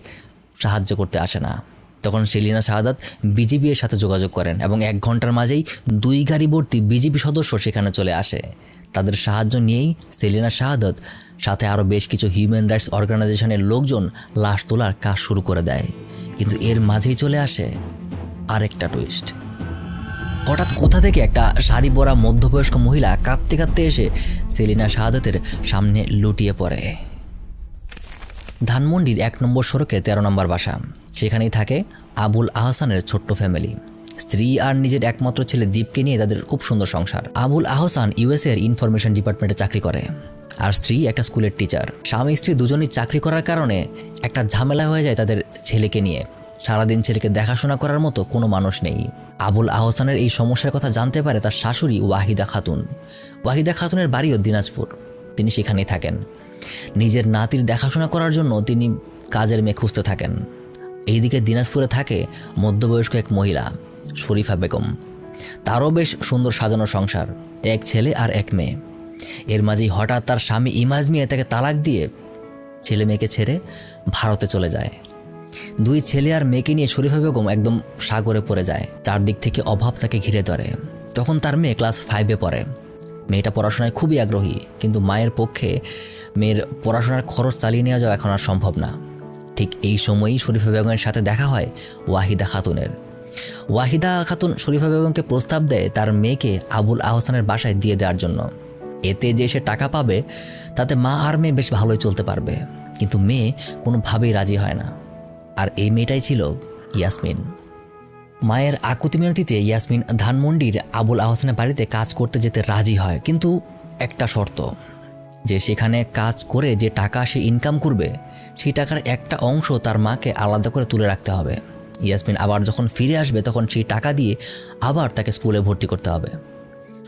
সাহায্য করতে আসে না। তখন সেলিনা শাহাদত বিজিবি এর সাথে যোগাযোগ করেন এবং 1 ঘন্টার মাঝেই 2 গাড়ি ভর্তি বিজিবি সদস্য সেখানে চলে আসে। তাদের সাহায্য নিয়েই সেলিনা শাহাদত সাথে আরও বেশ কিছু হিউম্যান রাইটস অর্গানাইজেশনের লোকজন লাশ তোলার কাজ শুরু করে দেয়। কিন্তু এর মাঝেই চলে আসে আরেকটা টুইস্ট। হঠাৎ কোথা থেকে একটা শাড়ি পরা মধ্যবয়স্ক মহিলা কাঁদতে কাঁদতে এসে সেলিনা শাহাদতের সামনে লুটিয়ে পড়ে। ধানমন্ডির 1 নম্বর সড়কে 13 নম্বর বাসা। সেখানেই থাকে আবুল আহসানের ছোট্ট ফ্যামিলি। স্ত্রী আর নিজের একমাত্র ছেলে দীপকে নিয়ে তাদের খুব সুন্দর সংসার। আবুল আহসান ইউএসএ এর ইনফরমেশন ডিপার্টমেন্টে চাকরি করে, আর স্ত্রী একটা স্কুলের টিচার। স্বামী স্ত্রী দুজনই চাকরি করার কারণে একটা ঝামেলা হয়ে যায় তাদের ছেলেকে নিয়ে। সারাদিন ছেলেকে দেখাশোনা করার মতো কোনো মানুষ নেই। আবুল আহসানের এই সমস্যার কথা জানতে পারে তার শাশুড়ি ওয়াহিদা খাতুন। ওয়াহিদা খাতুনের বাড়িও দিনাজপুর, তিনি সেখানেই থাকেন। নিজের নাতির দেখাশোনা করার জন্য তিনি কাজের মেয়ে খুঁজতে থাকেন। এইদিকে দিনাজপুরে থাকে মধ্যবয়স্ক এক মহিলা শরীফা বেগম। তারও বেশ সুন্দর সাজানো সংসার, 1 ছেলে আর 1 মেয়ে। এর মাঝেই হঠাৎ তার স্বামী ইমাজ মিয়া তাকে তালাক দিয়ে ছেলে মেয়েকে ছেড়ে ভারতে চলে যায়। 2 ছেলে আর মেয়েকে নিয়ে শরীফা বেগম একদম সাগরে পড়ে যায়। চারদিক থেকে অভাব তাকে ঘিরে ধরে। তখন তার মেয়ে ক্লাস 5-এ পড়ে। মেয়েটা পড়াশোনায় খুবই আগ্রহী, কিন্তু মায়ের পক্ষে মেয়ের পড়াশোনার খরচ চালিয়ে নেওয়া যাওয়া এখন আর সম্ভব না। ঠিক এই সময়ই শরীফা বেগমের সাথে দেখা হয় ওয়াহিদা খাতুনের। ওয়াহিদা খাতুন শরীফা বেগমকে প্রস্তাব দেয় তার মেয়েকে আবুল আহসানের বাসায় দিয়ে দেওয়ার জন্য। এতে যে সে টাকা পাবে তাতে মা আর মেয়ে বেশ ভালোই চলতে পারবে। কিন্তু মেয়ে কোনোভাবেই রাজি হয় না। আর এই মেয়েটাই ছিল ইয়াসমিন। মায়ের আকুতি মিনতিতে ইয়াসমিন ধানমন্ডির আবুল আহসানের বাড়িতে কাজ করতে যেতে রাজি হয়, কিন্তু একটা শর্ত, যে সেখানে কাজ করে যে টাকা সে ইনকাম করবে সেই টাকার একটা অংশ তার মাকে আলাদা করে তুলে রাখতে হবে। ইয়াসমিন আবার যখন ফিরে আসবে তখন সেই টাকা দিয়ে আবার তাকে স্কুলে ভর্তি করতে হবে।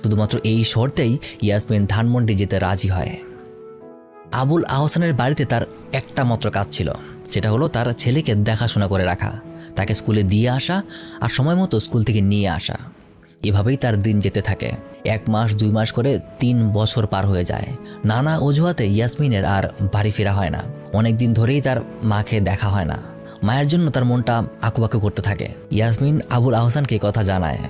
শুধুমাত্র এই শর্তেই ইয়াসমিন ধানমন্ডি যেতে রাজি হয়। আবুল আহসানের বাড়িতে তার একটা মাত্র কাজ ছিল, সেটা হলো তার ছেলেকে দেখাশোনা করে রাখা, তাকে স্কুলে দিয়ে আসা আর সময় মতো স্কুল থেকে নিয়ে আসা। এভাবেই তার দিন যেতে থাকে। 1 মাস 2 মাস করে 3 বছর পার হয়ে যায়। নানা অজুহাতে ইয়াসমিনের আর বাড়ি ফেরা হয় না। অনেক দিন ধরেই তার মাকে দেখা হয় না। মায়ের জন্য তার মনটা আকুপাকু করতে থাকে। ইয়াসমিন আবুল আহসানকে কথা জানায়।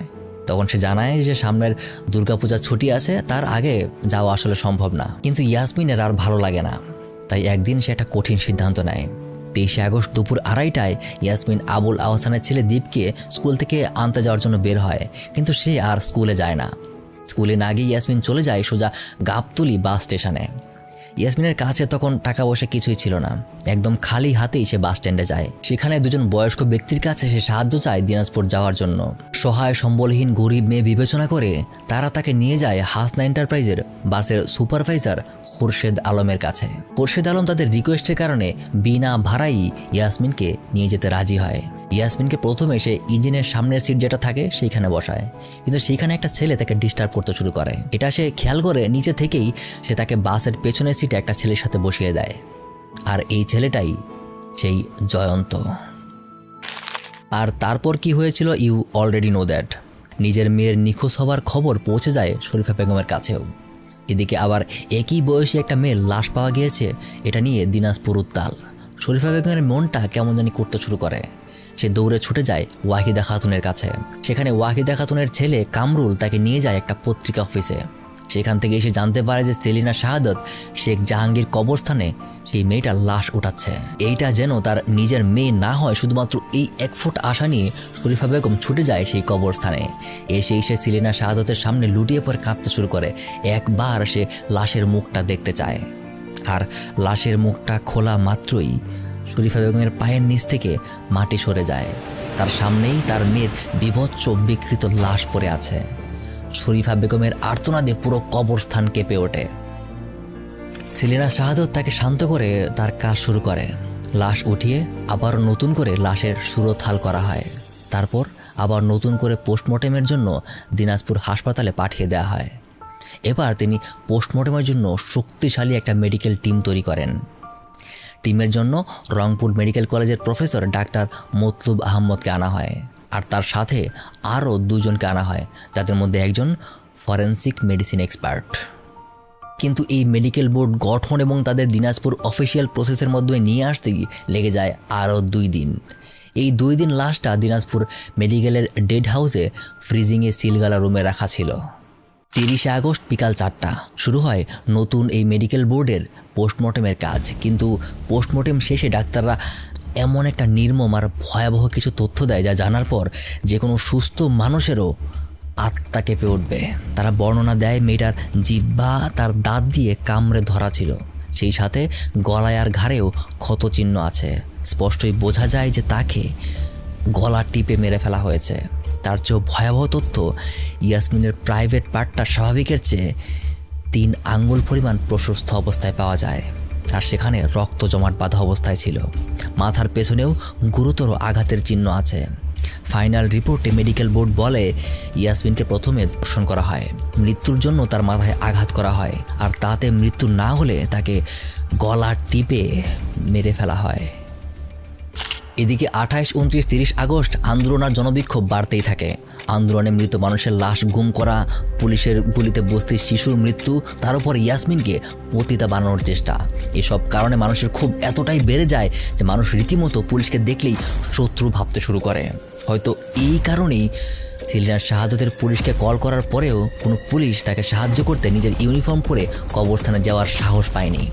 তখন সে জানায় যে সামনের দুর্গাপূজার ছুটি আছে, তার আগে যাওয়া আসলে সম্ভব না। কিন্তু ইয়াসমিনের আর ভালো লাগে না, তাই একদিন সে একটা কঠিন সিদ্ধান্ত নেয়। 23 আগস্ট দুপুর 2:30টায় ইয়াসমিন আবুল আহসানের ছেলে দীপকে স্কুল থেকে আনতে যাওয়ার জন্য বের হয়, কিন্তু সে আর স্কুলে যায় না। স্কুলে না গিয়ে ইয়াসমিন চলে যায় সোজা গাবতলী বাস স্টেশনে। ইয়াসমিনের কাছে তখন টাকা পয়সা কিছুই ছিল না, একদম খালি হাতেই সে বাস স্ট্যান্ডে যায়। সেখানে 2জন বয়স্ক ব্যক্তির কাছে সে সাহায্য চায় দিনাজপুর যাওয়ার জন্য। সহায় সম্বলহীন গরিব মেয়ে বিবেচনা করে তারা তাকে নিয়ে যায় হাসনা এন্টারপ্রাইজের বাসের সুপারভাইজার খুরশেদ আলমের কাছে। খুরশেদ আলম তাদের রিকোয়েস্টের কারণে বিনা ভাড়াই ইয়াসমিনকে নিয়ে যেতে রাজি হয়। ইয়াসমিনকে প্রথমে সে ইঞ্জিনের সামনের সিট যেটা থাকে সেইখানে বসায়, কিন্তু সেইখানে একটা ছেলে তাকে ডিস্টার্ব করতে শুরু করে। এটা সে খেয়াল করে নিচে থেকেই সে তাকে বাসের পেছনের সিটে একটা ছেলের সাথে বসিয়ে দেয়। আর এই ছেলেটাই সেই জয়ন্ত। আর তারপর কি হয়েছিল ইউ অলরেডি নো দ্যাট। নিজের মেয়ের নিখোঁজ হওয়ার খবর পৌঁছে যায় শরীফা বেগমের কাছেও। এদিকে আবার একই বয়সী একটা মেয়ের লাশ পাওয়া গিয়েছে, এটা নিয়ে দিনাজপুর উত্তাল। শরীফা বেগমের মনটা কেমন জানি করতে শুরু করে। সে দৌড়ে ছুটে যায় ওয়াহিদা খাতুনের কাছে। সেখানে ওয়াহিদা খাতুনের ছেলে কামরুল তাকে নিয়ে যায় একটা পত্রিকা অফিসে। সেখান থেকে এসে জানতে পারে যে সেলিনা শাহাদত শেখ জাহাঙ্গীর কবরস্থানে সেই মেয়েটার লাশ উঠাচ্ছে। এইটা যেন তার নিজের মেয়ে না হয়, শুধুমাত্র এই 1 ফুট আশা নিয়ে শরীফা বেগম ছুটে যায় সেই কবরস্থানে। এসে সেলিনা শাহাদতের সামনে লুটিয়ে পড়ে কাঁদতে শুরু করে। একবার সে লাশের মুখটা দেখতে চায়, আর লাশের মুখটা খোলা মাত্রই শরীফা বেগমের পায়ের নিচ থেকে মাটি সরে যায়। তার সামনেই তার মেয়ের বিভৎস বিকৃত লাশ পড়ে আছে। শরীফা বেগমের আর্তনাদে পুরো কবরস্থান কেঁপে ওঠে। সেলিনা শাহাদত তাকে শান্ত করে তার কাজ শুরু করে। লাশ উঠিয়ে আবার নতুন করে লাশের সুরতহাল করা হয়। তারপর আবার নতুন করে পোস্টমর্টেমের জন্য দিনাজপুর হাসপাতালে পাঠিয়ে দেওয়া হয়। এবার তিনি পোস্টমর্টেমের জন্য শক্তিশালী একটা মেডিকেল টিম তৈরি করেন। টিমের জন্য রংপুর মেডিকেল কলেজের প্রফেসর ডাক্তার মতলুব আহমদকে আনা হয়, আর তার সাথে আরও 2 জনকে আনা হয়, যাদের মধ্যে একজন ফরেন্সিক মেডিসিন এক্সপার্ট। কিন্তু এই মেডিকেল বোর্ড গঠন এবং তাদের দিনাজপুর অফিসিয়াল প্রসেসের মধ্যে নিয়ে আসতেই লেগে যায় আরও 2 দিন। এই 2 দিন লাশটা দিনাজপুর মেডিকেলের ডেড হাউসে ফ্রিজিংয়ে সিলগালা রুমে রাখা ছিল। 30 আগস্ট বিকাল 4টা শুরু হয় নতুন এই মেডিকেল বোর্ডের পোস্টমর্টেমের কাজ। কিন্তু পোস্টমর্টেম শেষে ডাক্তাররা এমন একটা নির্মম আর ভয়াবহ কিছু তথ্য দেয়, যা জানার পর যে কোনো সুস্থ মানুষেরও আত্মা কেঁপে উঠবে। তারা বর্ণনা দেয় মেয়েটার জিহ্বা তার দাঁত দিয়ে কামড়ে ধরা ছিল, সেই সাথে গলায় আর ঘাড়েও ক্ষতচিহ্ন আছে। স্পষ্টই বোঝা যায় যে তাকে গলা টিপে মেরে ফেলা হয়েছে। তার চেয়েও ভয়াবহ তথ্য, ইয়াসমিনের প্রাইভেট পার্টটা স্বাভাবিকের চেয়ে 3 আঙ্গুল পরিমাণ প্রশস্ত অবস্থায় পাওয়া যায়, আর সেখানে রক্ত জমাট বাঁধা অবস্থায় ছিল। মাথার পেছনেও গুরুতর আঘাতের চিহ্ন আছে। ফাইনাল রিপোর্টে মেডিকেল বোর্ড বলে ইয়াসমিনকে প্রথমে ধর্ষণ করা হয়, মৃত্যুর জন্য তার মাথায় আঘাত করা হয়, আর তাতে মৃত্যু না হলে তাকে গলা টিপে মেরে ফেলা হয়। এদিকে 28, 29, 30 আগস্ট আন্দোলন আর জনবিক্ষোভ বাড়তেই থাকে। আন্দোলনে মৃত মানুষের লাশ গুম করা, পুলিশের গুলিতে বস্তির শিশুর মৃত্যু, তার উপর ইয়াসমিনকে পতিতা বানানোর চেষ্টা, এসব কারণে মানুষের ক্ষোভ এতটাই বেড়ে যায় যে মানুষ রীতিমতো পুলিশকে দেখলেই শত্রু ভাবতে শুরু করে। হয়তো এই কারণেই সেলিনা শাহাদতের পুলিশকে কল করার পরেও কোনো পুলিশ তাকে সাহায্য করতে নিজের ইউনিফর্ম পরে কবরস্থানে যাওয়ার সাহস পায়নি।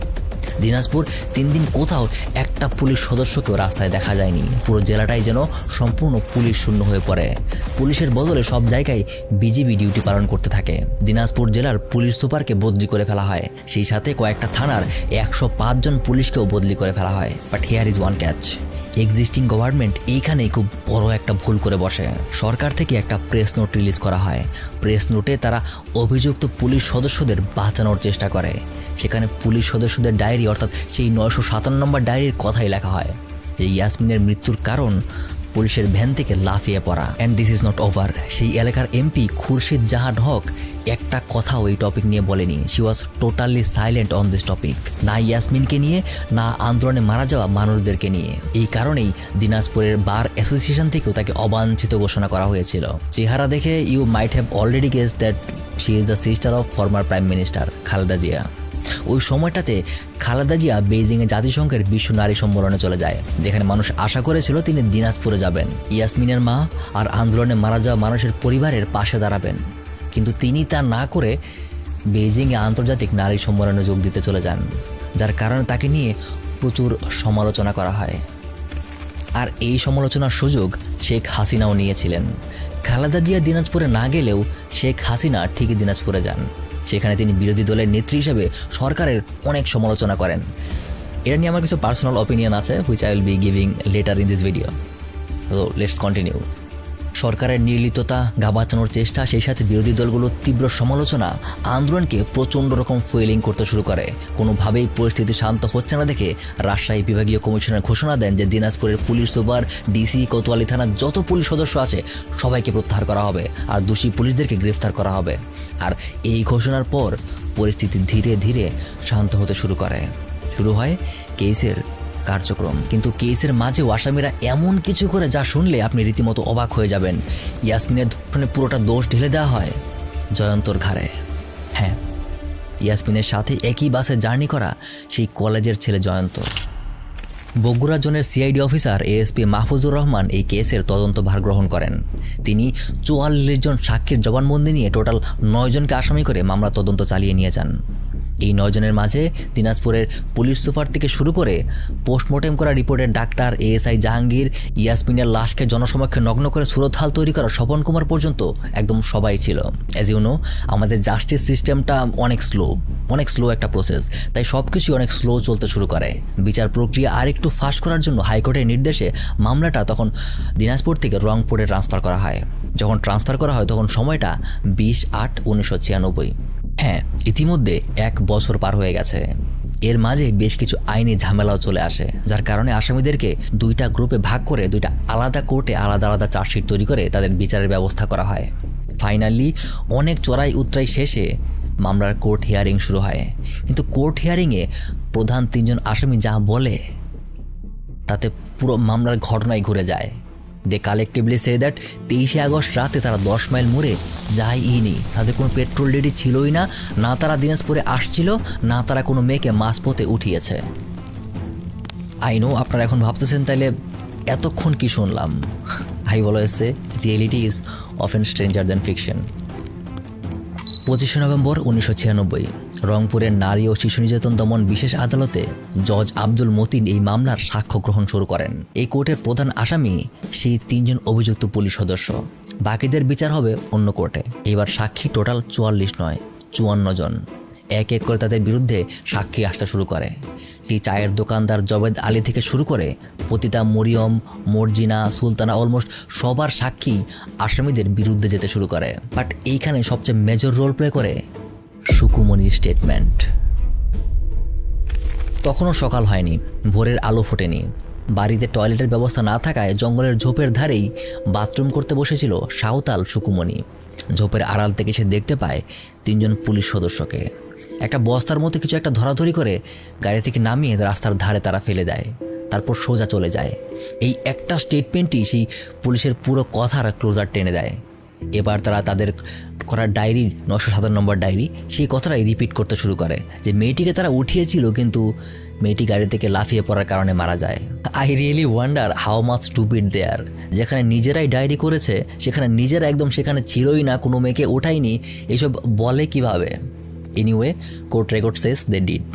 দিনাজপুর 3 দিন কোথাও একটা পুলিশ সদস্যকেও রাস্তায় দেখা যায়নি। পুরো জেলাটাই যেন সম্পূর্ণ পুলিশ শূন্য হয়ে পড়ে। পুলিশের বদলে সব জায়গায় বিজিবি ডিউটি পালন করতে থাকে। দিনাজপুর জেলার পুলিশ সুপারকে বদলি করে ফেলা হয়, সেই সাথে কয়েকটা থানার 105 জন পুলিশকেও বদলি করে ফেলা হয়। But here is one catch, existing government এইখানেই খুব বড় একটা ভুল করে বসে। সরকার থেকে একটা প্রেস নোট রিলিজ করা হয়। প্রেস নোটে তারা অভিযুক্ত পুলিশ সদস্যদের বাঁচানোর চেষ্টা করে। সেখানে পুলিশ সদস্যদের ডায়েরি, অর্থাৎ সেই 957 নম্বর ডায়েরির কথাই লেখা হয় যে ইয়াসমিনের মৃত্যুর কারণ পুলিশের ভ্যান থেকে লাফিয়ে পড়া। And this is not over. সেই এলাকার এমপি খুরশিদ জাহান হক একটা কথাও এই টপিক নিয়ে বলেনি। She was totally silent on this topic, না ইয়াসমিনকে নিয়ে, না আন্দোলনে মারা যাওয়া মানুষদেরকে নিয়ে। এই কারণেই দিনাজপুরের বার অ্যাসোসিয়েশন থেকেও তাকে অবাঞ্ছিত ঘোষণা করা হয়েছিল। চেহারা দেখে you might have already guessed that she is the sister of former prime minister Khaleda Zia. ওই সময়টাতে খালেদা জিয়া বেইজিংয়ে জাতিসংঘের বিশ্ব নারী সম্মেলনে চলে যায়, যেখানে মানুষ আশা করেছিল তিনি দিনাজপুরে যাবেন, ইয়াসমিনের মা আর আন্দোলনে মারা যাওয়া মানুষের পরিবারের পাশে দাঁড়াবেন। কিন্তু তিনি তা না করে বেইজিংয়ে আন্তর্জাতিক নারী সম্মেলনে যোগ দিতে চলে যান, যার কারণে তাকে নিয়ে প্রচুর সমালোচনা করা হয়। আর এই সমালোচনার সুযোগ শেখ হাসিনাও নিয়েছিলেন। খালেদা জিয়া দিনাজপুরে না গেলেও শেখ হাসিনা ঠিকই দিনাজপুরে যান। সেখানে তিনি বিরোধী দলের নেত্রী হিসেবে সরকারের অনেক সমালোচনা করেন। এটা নিয়ে আমার কিছু পার্সোনাল অপিনিয়ন আছে, which I will be giving letter in this video. তো লেটস কন্টিনিউ। সরকারের নির্লিপ্ততা, গাবাচানোর চেষ্টা, সেই সাথে বিরোধী দলগুলোর তীব্র সমালোচনা আন্দোলনকে প্রচণ্ড রকম ফুয়েলিং করতে শুরু করে। কোনোভাবেই পরিস্থিতি শান্ত হচ্ছে না দেখে রাজশাহী বিভাগীয় কমিশনার ঘোষণা দেন যে দিনাজপুরের পুলিশ সুপার, ডিসি, কোতোয়ালি থানার যত পুলিশ সদস্য আছে সবাইকে প্রত্যাহার করা হবে আর দোষী পুলিশদেরকে গ্রেফতার করা হবে। আর এই ঘোষণার পর পরিস্থিতি ধীরে ধীরে শান্ত হতে শুরু হয় কেসের কার্যক্রম। কিন্তু কেসের মাঝেও আসামিরা এমন কিছু করে যা শুনলে আপনি রীতিমতো অবাক হয়ে যাবেন। ইয়াসমিনের ধর্ষণে পুরোটা দোষ ঢেলে দেওয়া হয় জয়ন্তর ঘাড়ে। হ্যাঁ, ইয়াসমিনের সাথে একই বাসে জার্নি করা সেই কলেজের ছেলে জয়ন্ত। বগুড়া জোনের CID officer ASP Mahfuzur Rahman এই কেসের তদন্তভার গ্রহণ করেন। তিনি 44 জন সাক্ষীর জবানবন্দি নিয়ে টোটাল 9 জনকে আসামি করে মামলা তদন্ত চালিয়ে নিয়ে যান। এই 9 জনের মাঝে দিনাজপুরের পুলিশ সুপার থেকে শুরু করে পোস্টমর্টেম করা রিপোর্টের ডাক্তার, এএসআই জাহাঙ্গীর, ইয়াসমিনের লাশকে জনসমক্ষে নগ্ন করে সুরতহাল তৈরি করা স্বপন কুমার পর্যন্ত একদম সবাই ছিল। অ্যাজ ইউ নো, আমাদের জাস্টিস সিস্টেমটা অনেক স্লো একটা প্রসেস, তাই সব কিছুই অনেক স্লো চলতে শুরু করে। বিচার প্রক্রিয়া আরেকটু ফাস্ট করার জন্য হাইকোর্টের নির্দেশে মামলাটা তখন দিনাজপুর থেকে রংপুরে ট্রান্সফার করা হয়। যখন ট্রান্সফার করা হয় তখন সময়টা 20/8/1996। হ্যাঁ, ইতিমধ্যে 1 বছর পার হয়ে গেছে। এর মাঝে বেশ কিছু আইনি ঝামেলাও চলে আসে, যার কারণে আসামিদেরকে 2টা গ্রুপে ভাগ করে 2টা আলাদা কোর্টে আলাদা আলাদা চার্জশিট তৈরি করে তাদের বিচারের ব্যবস্থা করা হয়। ফাইনালি অনেক চড়াই উতরাই শেষে মামলার কোর্ট হিয়ারিং শুরু হয়। কিন্তু কোর্ট হিয়ারিংয়ে প্রধান 3 জন আসামি যা বলে তাতে পুরো মামলার ঘটনাই ঘুরে যায়। দে কালেকটিভলি সে দ্যাট 23শে আগস্ট রাতে তারা 10 মাইল মোড়ে যায়নি, তাদের কোনো পেট্রোল রেডি ছিলই না, না তারা দিনাজপুরে আসছিল, না তারা কোনো মেয়েকে মাঝপথে উঠিয়েছে। আই নো আপনারা এখন ভাবতেছেন তাইলে এতক্ষণ কি শুনলাম। I always say reality is often stranger than fiction. 25শে নভেম্বর 1996 রংপুরের নারী ও শিশু নির্যাতন দমন বিশেষ আদালতে জজ আব্দুল মতিন এই মামলার সাক্ষ্য গ্রহণ শুরু করেন। এই কোর্টের প্রধান আসামি সেই 3 জন অভিযুক্ত পুলিশ সদস্য। বাকিদের বিচার হবে অন্য কোর্টে। এবার সাক্ষী টোটাল 44 নয় 54 জন। এক এক করে তাদের বিরুদ্ধে সাক্ষী আসতে শুরু করে। সেই চায়ের দোকানদার জবেদ আলী থেকে শুরু করে পতিতা মরিয়ম, মর্জিনা, সুলতানা, অলমোস্ট সবার সাক্ষী আসামিদের বিরুদ্ধে যেতে শুরু করে। বাট এইখানে সবচেয়ে মেজর রোল প্লে করে সুকুমনির স্টেটমেন্ট। তখনও সকাল হয়নি, ভোরের আলো ফোটেনি। বাড়িতে টয়লেটের ব্যবস্থা না থাকায় জঙ্গলের ঝোপের ধারেই বাথরুম করতে বসেছিল সাঁওতাল সুকুমনি। ঝোপের আড়াল থেকে সে দেখতে পায় 3 জন পুলিশ সদস্যকে। একটা বস্তার মতো কিছু একটা ধরাধরি করে গাড়ি থেকে নামিয়ে রাস্তার ধারে তারা ফেলে দেয়, তারপর সোজা চলে যায়। এই একটা স্টেটমেন্টই সেই পুলিশের পুরো কথার ক্লোজার টেনে দেয়। এবার তারা তাদের করা ডায়েরি 907 নম্বর ডায়েরি, সেই কথাটাই রিপিট করতে শুরু করে যে মেয়েটিকে তারা উঠিয়েছিল কিন্তু মেয়েটি গাড়ি থেকে লাফিয়ে পড়ার কারণে মারা যায়। I really wonder how much stupid they are. যেখানে নিজেরাই ডায়েরি করেছে সেখানে নিজেরা একদম সেখানে ছিলই না, কোনো মেয়েকে ওঠায়নি, এইসব বলে কিভাবে? Anyway, court record says they did.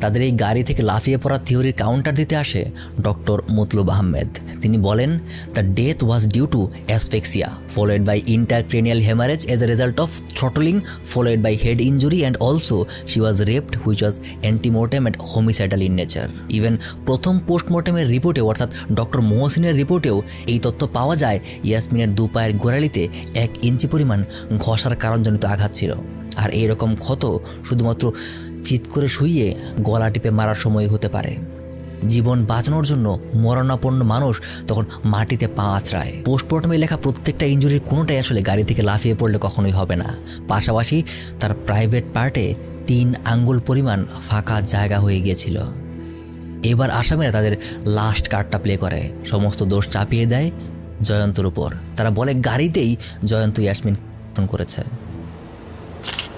তাদের এই গাড়ি থেকে লাফিয়ে পড়া থিওরির কাউন্টার দিতে আসে ডক্টর মতলুব আহমেদ। তিনি বলেন the death was due to asphyxia followed by intercranial haemorrhage as a result of throttling followed by head injury and also she was raped which was antemortem and homicidal in nature. Even প্রথম পোস্টমর্টেমের রিপোর্টেও অর্থাৎ ডক্টর মোহসিনের রিপোর্টেও এই তথ্য পাওয়া যায় ইয়াসমিনের 2 পায়ের গোড়ালিতে 1 ইঞ্চি পরিমাণ ঘষার কারণজনিত আঘাত ছিল। আর এইরকম ক্ষত শুধুমাত্র চিৎ করে শুইয়ে গলা টিপে মারার সময় হতে পারে। জীবন বাঁচানোর জন্য মরণাপন্ন মানুষ তখন মাটিতে পা আছড়ায়। পোস্টমর্টমে লেখা প্রত্যেকটা ইনজুরির কোনোটাই আসলে গাড়ি থেকে লাফিয়ে পড়লে কখনোই হবে না। পাশাপাশি তার প্রাইভেট পার্টে 3 আঙ্গুল পরিমাণ ফাঁকা জায়গা হয়ে গিয়েছিল। এবার আসামিরা তাদের লাস্ট কার্ডটা প্লে করে, সমস্ত দোষ চাপিয়ে দেয় জয়ন্তর উপর। তারা বলে গাড়িতেই জয়ন্ত ইয়াসমিন করেছে।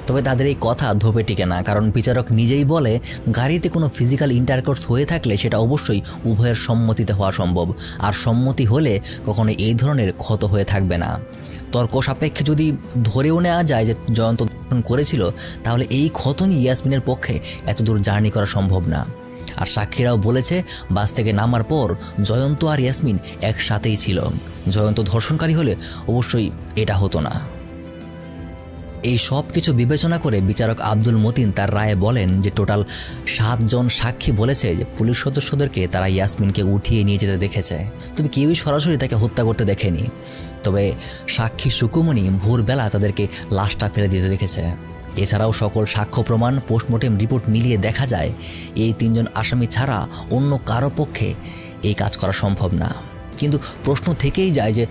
তবে তাদের এই কথা ধোপে টিকে না, কারণ বিচারক নিজেই বলে গাড়িতে কোনো ফিজিক্যাল ইন্টারকোর্স হয়ে থাকলে সেটা অবশ্যই উভয়ের সম্মতিতে হওয়া সম্ভব, আর সম্মতি হলে কখনো এই ধরনের ক্ষত হয়ে থাকবে না। তর্ক সাপেক্ষে যদি ধরেও নেওয়া যায় যে জয়ন্ত করেছিল, তাহলে এই ক্ষত নিয়ে ইয়াসমিনের পক্ষে এত দূর জার্নি করা সম্ভব না। আর সাক্ষীরাও বলেছে বাস থেকে নামার পর জয়ন্ত আর ইয়াসমিন একসাথেই ছিল। জয়ন্ত ধর্ষণকারী হলে অবশ্যই এটা হতো না। এই সব কিছু বিবেচনা করে বিচারক আব্দুল মতিন তার রায়ে বলেন যে টোটাল 7 জন সাক্ষী বলেছে যে পুলিশ সদস্যদেরকে তারা ইয়াসমিনকে উঠিয়ে নিয়ে যেতে দেখেছে, তবে কেউই সরাসরি তাকে হত্যা করতে দেখেনি। তবে সাক্ষী সুকুমনি ভোরবেলা তাদেরকে লাশটা ফেলে দিতে দেখেছে। এছাড়াও সকল সাক্ষ্য প্রমাণ, পোস্টমর্টেম রিপোর্ট মিলিয়ে দেখা যায় এই 3 জন আসামি ছাড়া অন্য কারো পক্ষে এই কাজ করা সম্ভব না। কিন্তু প্রশ্ন থেকেই যায় যে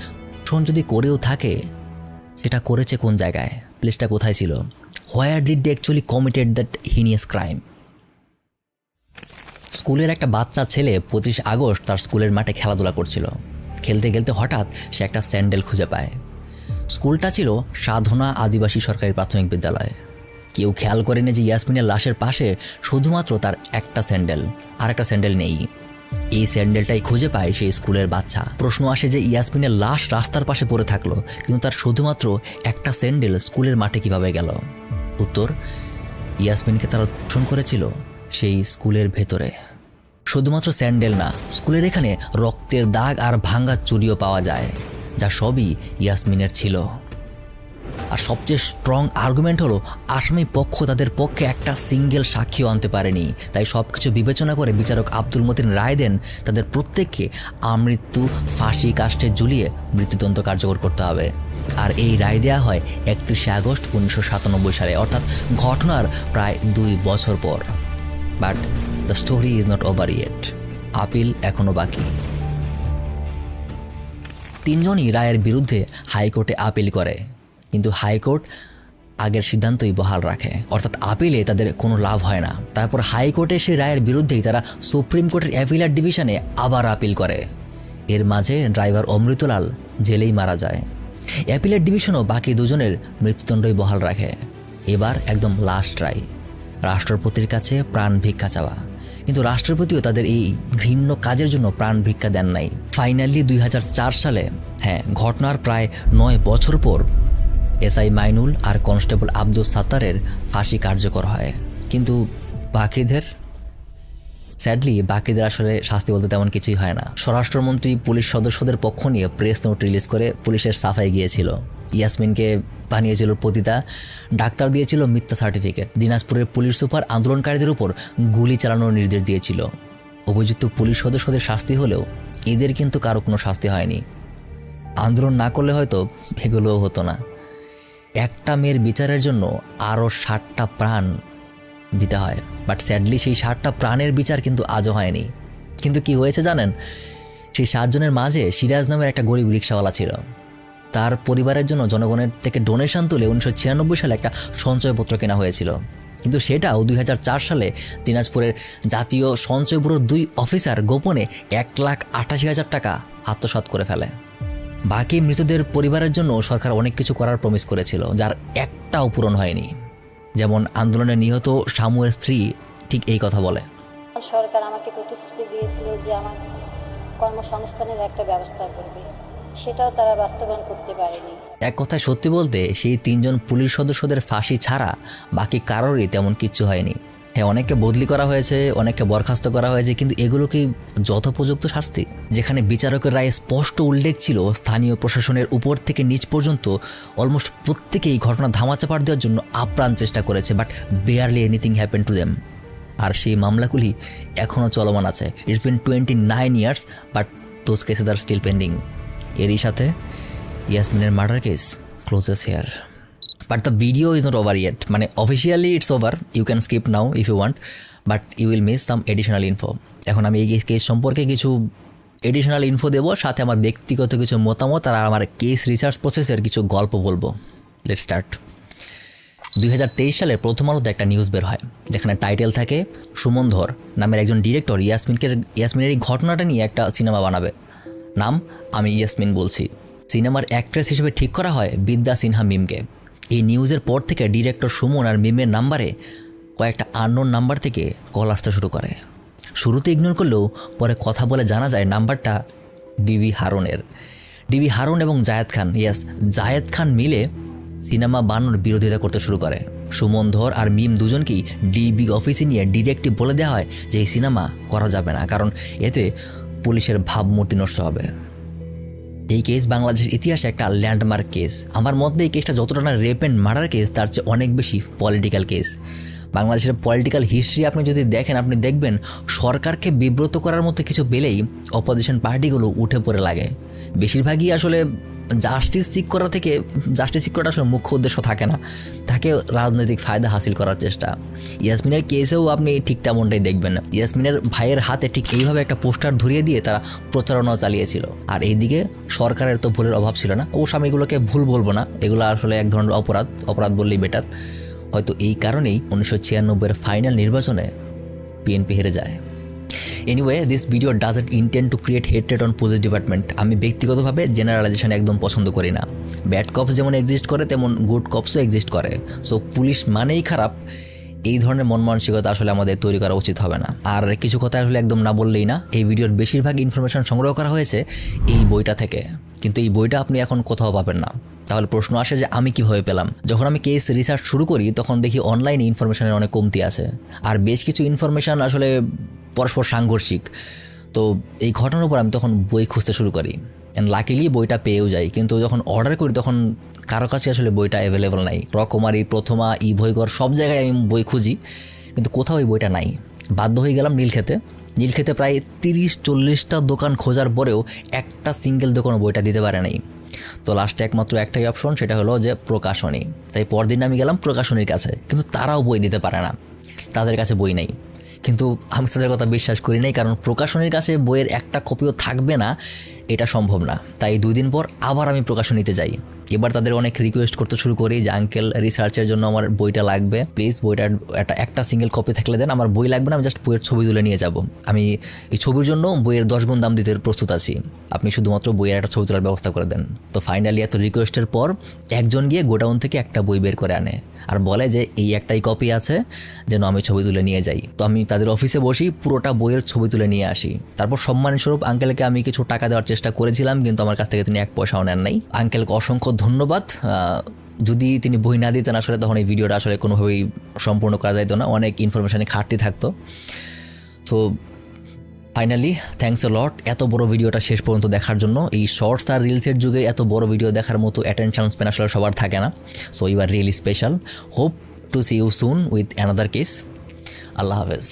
যদি করেও থাকে সেটা করেছে কোন জায়গায়, প্লেসটা কোথায় ছিল? Where did they actually committed that heinous crime? স্কুলের একটা বাচ্চা ছেলে 25 আগস্ট তার স্কুলের মাঠে খেলাধুলা করছিল। খেলতে খেলতে হঠাৎ সে একটা স্যান্ডেল খুঁজে পায়। স্কুলটা ছিল সাধনা আদিবাসী সরকারি প্রাথমিক বিদ্যালয়। কেউ খেয়াল করেনি যে ইয়াসমিনের লাশের পাশে শুধুমাত্র তার একটা স্যান্ডেল, আর একটা স্যান্ডেল নেই। এই স্যান্ডেলটাই খুঁজে পায় সেই স্কুলের বাচ্চা। প্রশ্ন আসে যে ইয়াসমিনের লাশ রাস্তার পাশে পড়ে থাকলো, কিন্তু তার শুধুমাত্র একটা স্যান্ডেল স্কুলের মাঠে কিভাবে গেল? উত্তর, ইয়াসমিনকে তারা ধর্ষণ করেছিল সেই স্কুলের ভেতরে। শুধুমাত্র স্যান্ডেল না, স্কুলের এখানে রক্তের দাগ আর ভাঙা চুরিও পাওয়া যায়, যা সবই ইয়াসমিনের ছিল। আর সবচেয়ে স্ট্রং আর্গুমেন্ট হলো আসামি পক্ষ তাদের পক্ষে একটা সিঙ্গেল সাক্ষীও আনতে পারেনি। তাই সব কিছু বিবেচনা করে বিচারক আব্দুল মতিন রায় দেন তাদের প্রত্যেককে আমৃত্যু ফাঁসি কাষ্ঠে ঝুলিয়ে মৃত্যুদণ্ড কার্যকর করতে হবে। আর এই রায় দেওয়া হয় 31শে আগস্ট 1997 সালে, অর্থাৎ ঘটনার প্রায় 2 বছর পর। But the story is not over yet. Appeal এখনও বাকি। 3 জনই রায়ের বিরুদ্ধে হাইকোর্টে আপিল করে, কিন্তু হাইকোর্ট আগের সিদ্ধান্তই বহাল রাখে, অর্থাৎ আপিলে তাদের কোনো লাভ হয় না। তারপর হাইকোর্টে সেই রায়ের বিরুদ্ধেই তারা সুপ্রিম কোর্টের অ্যাপিলেট ডিভিশনে আবার আপিল করে। এর মাঝে ড্রাইভার অমৃতলাল জেলেই মারা যায়। অ্যাপিলেট ডিভিশনও বাকি 2 জনের মৃত্যুদণ্ডই বহাল রাখে। এবার একদম লাস্ট রায়, রাষ্ট্রপতির কাছে প্রাণ ভিক্ষা চাওয়া। কিন্তু রাষ্ট্রপতিও তাদের এই ঘৃণ্য কাজের জন্য প্রাণ ভিক্ষা দেন নাই। ফাইনালি 2004 সালে, ঘটনার প্রায় 9 বছর পর এসআই মাইনুল আর কনস্টেবল আব্দুল সাত্তারের ফাঁসি কার্যকর হয়। কিন্তু বাকিদের আসলে শাস্তি বলতে তেমন কিছুই হয় না। স্বরাষ্ট্রমন্ত্রী পুলিশ সদস্যদের পক্ষ নিয়ে প্রেস নোট রিলিজ করে পুলিশের সাফাই গিয়েছিল। ইয়াসমিনকে বানিয়েছিল পতিতা, ডাক্তার দিয়েছিল মিথ্যা সার্টিফিকেট। দিনাজপুরের পুলিশ সুপার আন্দোলনকারীদের উপর গুলি চালানোর নির্দেশ দিয়েছিল। অভিযুক্ত পুলিশ সদস্যদের শাস্তি হলেও এদের কিন্তু কারো কোনো শাস্তি হয়নি। আন্দোলন না করলে হয়তো এগুলোও হতো না। একটা মেয়ের বিচারের জন্য আরও 60টা প্রাণ দিতে হয়, বাট স্যাডলি সেই 60টা প্রাণের বিচার কিন্তু আজও হয়নি। কিন্তু কি হয়েছে জানেন? সেই 7 জনের মাঝে সিরাজ নামের একটা গরিব রিক্সাওয়ালা ছিল। তার পরিবারের জন্য জনগণের থেকে ডোনেশন তুলে 1996 সালে একটা সঞ্চয়পত্র কেনা হয়েছিল, কিন্তু সেটাও 2004 সালে দিনাজপুরের জাতীয় সঞ্চয় ব্যুরোর 2 অফিসার গোপনে 1,88,000 টাকা আত্মসাৎ করে ফেলে। বাকি মৃতদের পরিবারের জন্য সরকার অনেক কিছু করার প্রমিস করেছিল, যার একটাও পূরণ হয়নি। যেমন আন্দোলনে নিহত শামুয়ের স্ত্রী ঠিক এই কথা বলে, সরকার আমাকে প্রতিশ্রুতি দিয়েছিল যে আমার কর্মসংস্থানের একটা ব্যবস্থা করবে, সেটাও তারা বাস্তবায়ন করতে পারেনি। এক কথায় সত্যি বলতে সেই 3 জন পুলিশ সদস্যদের ফাঁসি ছাড়া বাকি কারোরই তেমন কিচ্ছু হয়নি। অনেককে বদলি করা হয়েছে, অনেককে বরখাস্ত করা হয়েছে, কিন্তু এগুলো কি যথোপযুক্ত শাস্তি? যেখানে বিচারকের রায়ে স্পষ্ট উল্লেখ ছিল স্থানীয় প্রশাসনের উপর থেকে নিচ পর্যন্ত অলমোস্ট প্রত্যেকেই ঘটনা ধামাচাপা দেওয়ার জন্য আপ্রাণ চেষ্টা করেছে, but barely anything happen to them. আর সেই মামলাগুলি এখনও চলমান আছে। It's been 29 years, but those cases are still pending. এরই সাথে ইয়াসমিনের murder case closes here. But the video is not over yet. মানে officially it's over, you can skip now if you want, but you will miss some additional info. এখন আমি এই কেস সম্পর্কে কিছু এডিশনাল ইনফো দেবো, সাথে আমার ব্যক্তিগত কিছু মতামত আর আমার কেস রিসার্চ প্রসেসের কিছু গল্প বলবো। Let's start. 2023 সালে প্রথম আলোতে একটা নিউজ বের হয়, যেখানে টাইটেল থাকে সুমন ধর নামের একজন ডিরেক্টর ইয়াসমিনের এই ঘটনাটা নিয়ে একটা সিনেমা বানাবে। নাম আমি ইয়াসমিন বলছি। সিনেমার অ্যাক্ট্রেস হিসেবে ঠিক করা হয় বিদ্যা সিনহা মিমকে। এই নিউজের পর থেকে ডিরেক্টর সুমন আর মিমের নাম্বারে কয়েকটা আননোন নাম্বার থেকে কল আসতে শুরু করে। শুরুতে ইগনোর করলেও পরে কথা বলে জানা যায় নাম্বারটা ডিবি হারুন এবং জায়েদ খান মিলে সিনেমা বানানোর বিরোধিতা করতে শুরু করে। সুমন ধর আর মিম দুজনকেই ডিবি অফিসে নিয়ে ডিরেক্টলি বলে দেওয়া হয় যে এই সিনেমা করা যাবে না, কারণ এতে পুলিশের ভাবমূর্তি নষ্ট হবে। এই কেস বাংলাদেশের ইতিহাসে একটা ল্যান্ডমার্ক কেস। আমার মধ্যে এই কেসটা যতটা না রেপ অ্যান্ড মার্ডার কেস, তার চেয়ে অনেক বেশি পলিটিক্যাল কেস। বাংলাদেশের পলিটিক্যাল হিস্ট্রি আপনি যদি দেখেন, আপনি দেখবেন সরকারকে বিব্রত করার মতো কিছু পেলেই অপোজিশন পার্টিগুলো উঠে পড়ে লাগে। বেশিরভাগই আসলে জাস্টিস সিক করাটা আসলে মুখ্য উদ্দেশ্য থাকে না, থাকে রাজনৈতিক ফায়দা হাসিল করার চেষ্টা। ইয়াসমিনের কেসেও আপনি ঠিক তেমনটাই দেখবেন। ইয়াসমিনের ভাইয়ের হাতে ঠিক এইভাবে একটা পোস্টার ধরিয়ে দিয়ে তারা প্রচারণাও চালিয়েছিল। আর এইদিকে সরকারের তো ভুলের অভাব ছিল না। অবশ্য আমি এগুলোকে ভুল বলবো না, এগুলো আসলে এক ধরনের অপরাধ বললেই বেটার। হয়তো এই কারণেই 1996-এর ফাইনাল নির্বাচনে বিএনপি হেরে যায়। Anyway, this video doesn't intend to create hatred on police department. আমি ব্যক্তিগতভাবে জেনারেলাইজেশন একদম পছন্দ করি না। ব্যাড কপস যেমন এক্সিস্ট করে, তেমন গুড কপসও এক্সিস্ট করে। সো পুলিশ মানেই খারাপ এই ধরনের মন মানসিকতা আসলে আমাদের তৈরি করা উচিত হবে না। আর কিছু কথা আসলে একদম না বললেই না, এই ভিডিওর বেশিরভাগ ইনফরমেশন সংগ্রহ করা হয়েছে এই বইটা থেকে, কিন্তু এই বইটা আপনি এখন কোথাও পাবেন না। তাহলে প্রশ্ন আসে যে আমি কিভাবে পেলাম? যখন আমি কেস রিসার্চ শুরু করি তখন দেখি অনলাইনে ইনফরমেশনের অনেক কমতি আছে, আর বেশ কিছু ইনফরমেশন আসলে পরস্পর সাংঘর্ষিক। তো এই ঘটনার উপর আমি তখন বই খুঁজতে শুরু করি, অ্যান্ড লাকিলি বইটা পেয়েও যাই। কিন্তু যখন অর্ডার করি তখন কারো কাছে আসলে বইটা অ্যাভেলেবল নাই। রকমারি, প্রথমা, ই বইঘর সব জায়গায় আমি বই খুঁজি, কিন্তু কোথাও এই বইটা নাই। বাধ্য হয়ে গেলাম নীলক্ষেতে প্রায় 30-40টা দোকান খোঁজার পরেও একটা সিঙ্গেল দোকানও বইটা দিতে পারে নাই। তো লাস্টে একমাত্র একটাই অপশন, সেটা হলো যে প্রকাশনী। তাই পরদিন আমি গেলাম প্রকাশনীর কাছে, কিন্তু তারাও বই দিতে পারে না, তাদের কাছে বই নেই। কিন্তু আমি তাদের কথা বিশ্বাস করি নাই, কারণ প্রকাশনীর কাছে বইয়ের একটা কপিও থাকবে না এটা সম্ভব না। তাই 2 দিন পর আবার আমি প্রকাশনীতে যাই। এবার তাদের অনেক রিকোয়েস্ট করতে শুরু করি যে আঙ্কেল রিসার্চের জন্য আমার বইটা লাগবে, প্লিজ বইটার একটা সিঙ্গেল কপি থাকলে দেন, আমার বই লাগবে না, আমি জাস্ট বইয়ের ছবি তুলে নিয়ে যাব। আমি এই ছবির জন্য বইয়ের 10 গুণ দাম দিতে প্রস্তুত আছি, আপনি শুধুমাত্র বইয়ের একটা ছবি তোলার ব্যবস্থা করে দেন। তো ফাইনালি এত রিকোয়েস্টের পর একজন গিয়ে গোডাউন থেকে একটা বই বের করে আনে আর বলে যে এই একটাই কপি আছে, যেন আমি ছবি তুলে নিয়ে যাই। তো আমি তাদের অফিসে বসি, পুরোটা বইয়ের ছবি তুলে নিয়ে আসি। তারপর সম্মানস্বরূপ আঙ্কেলকে আমি কিছু টাকা দেওয়ার চেষ্টা করেছিলাম, কিন্তু আমার কাছ থেকে তিনি 1 পয়সাও নেন নাই। আঙ্কেলকে অসংখ্য ধন্যবাদ। যদি তিনি বই না দিতেন আসলে তখন এই ভিডিওটা আসলে কোনোভাবেই সম্পূর্ণ করা যাইতো না, অনেক ইনফরমেশানে ঘাটতি থাকতো। সো ফাইনালি থ্যাঙ্কস এ লট এত বড় ভিডিওটা শেষ পর্যন্ত দেখার জন্য। এই শর্টস আর রিলসের যুগে এত বড় ভিডিও দেখার মতো অ্যাটেনশন স্প্যান আসলে সবার থাকে না। So you are really special. Hope to see you soon with another case. আল্লাহ হাফেজ।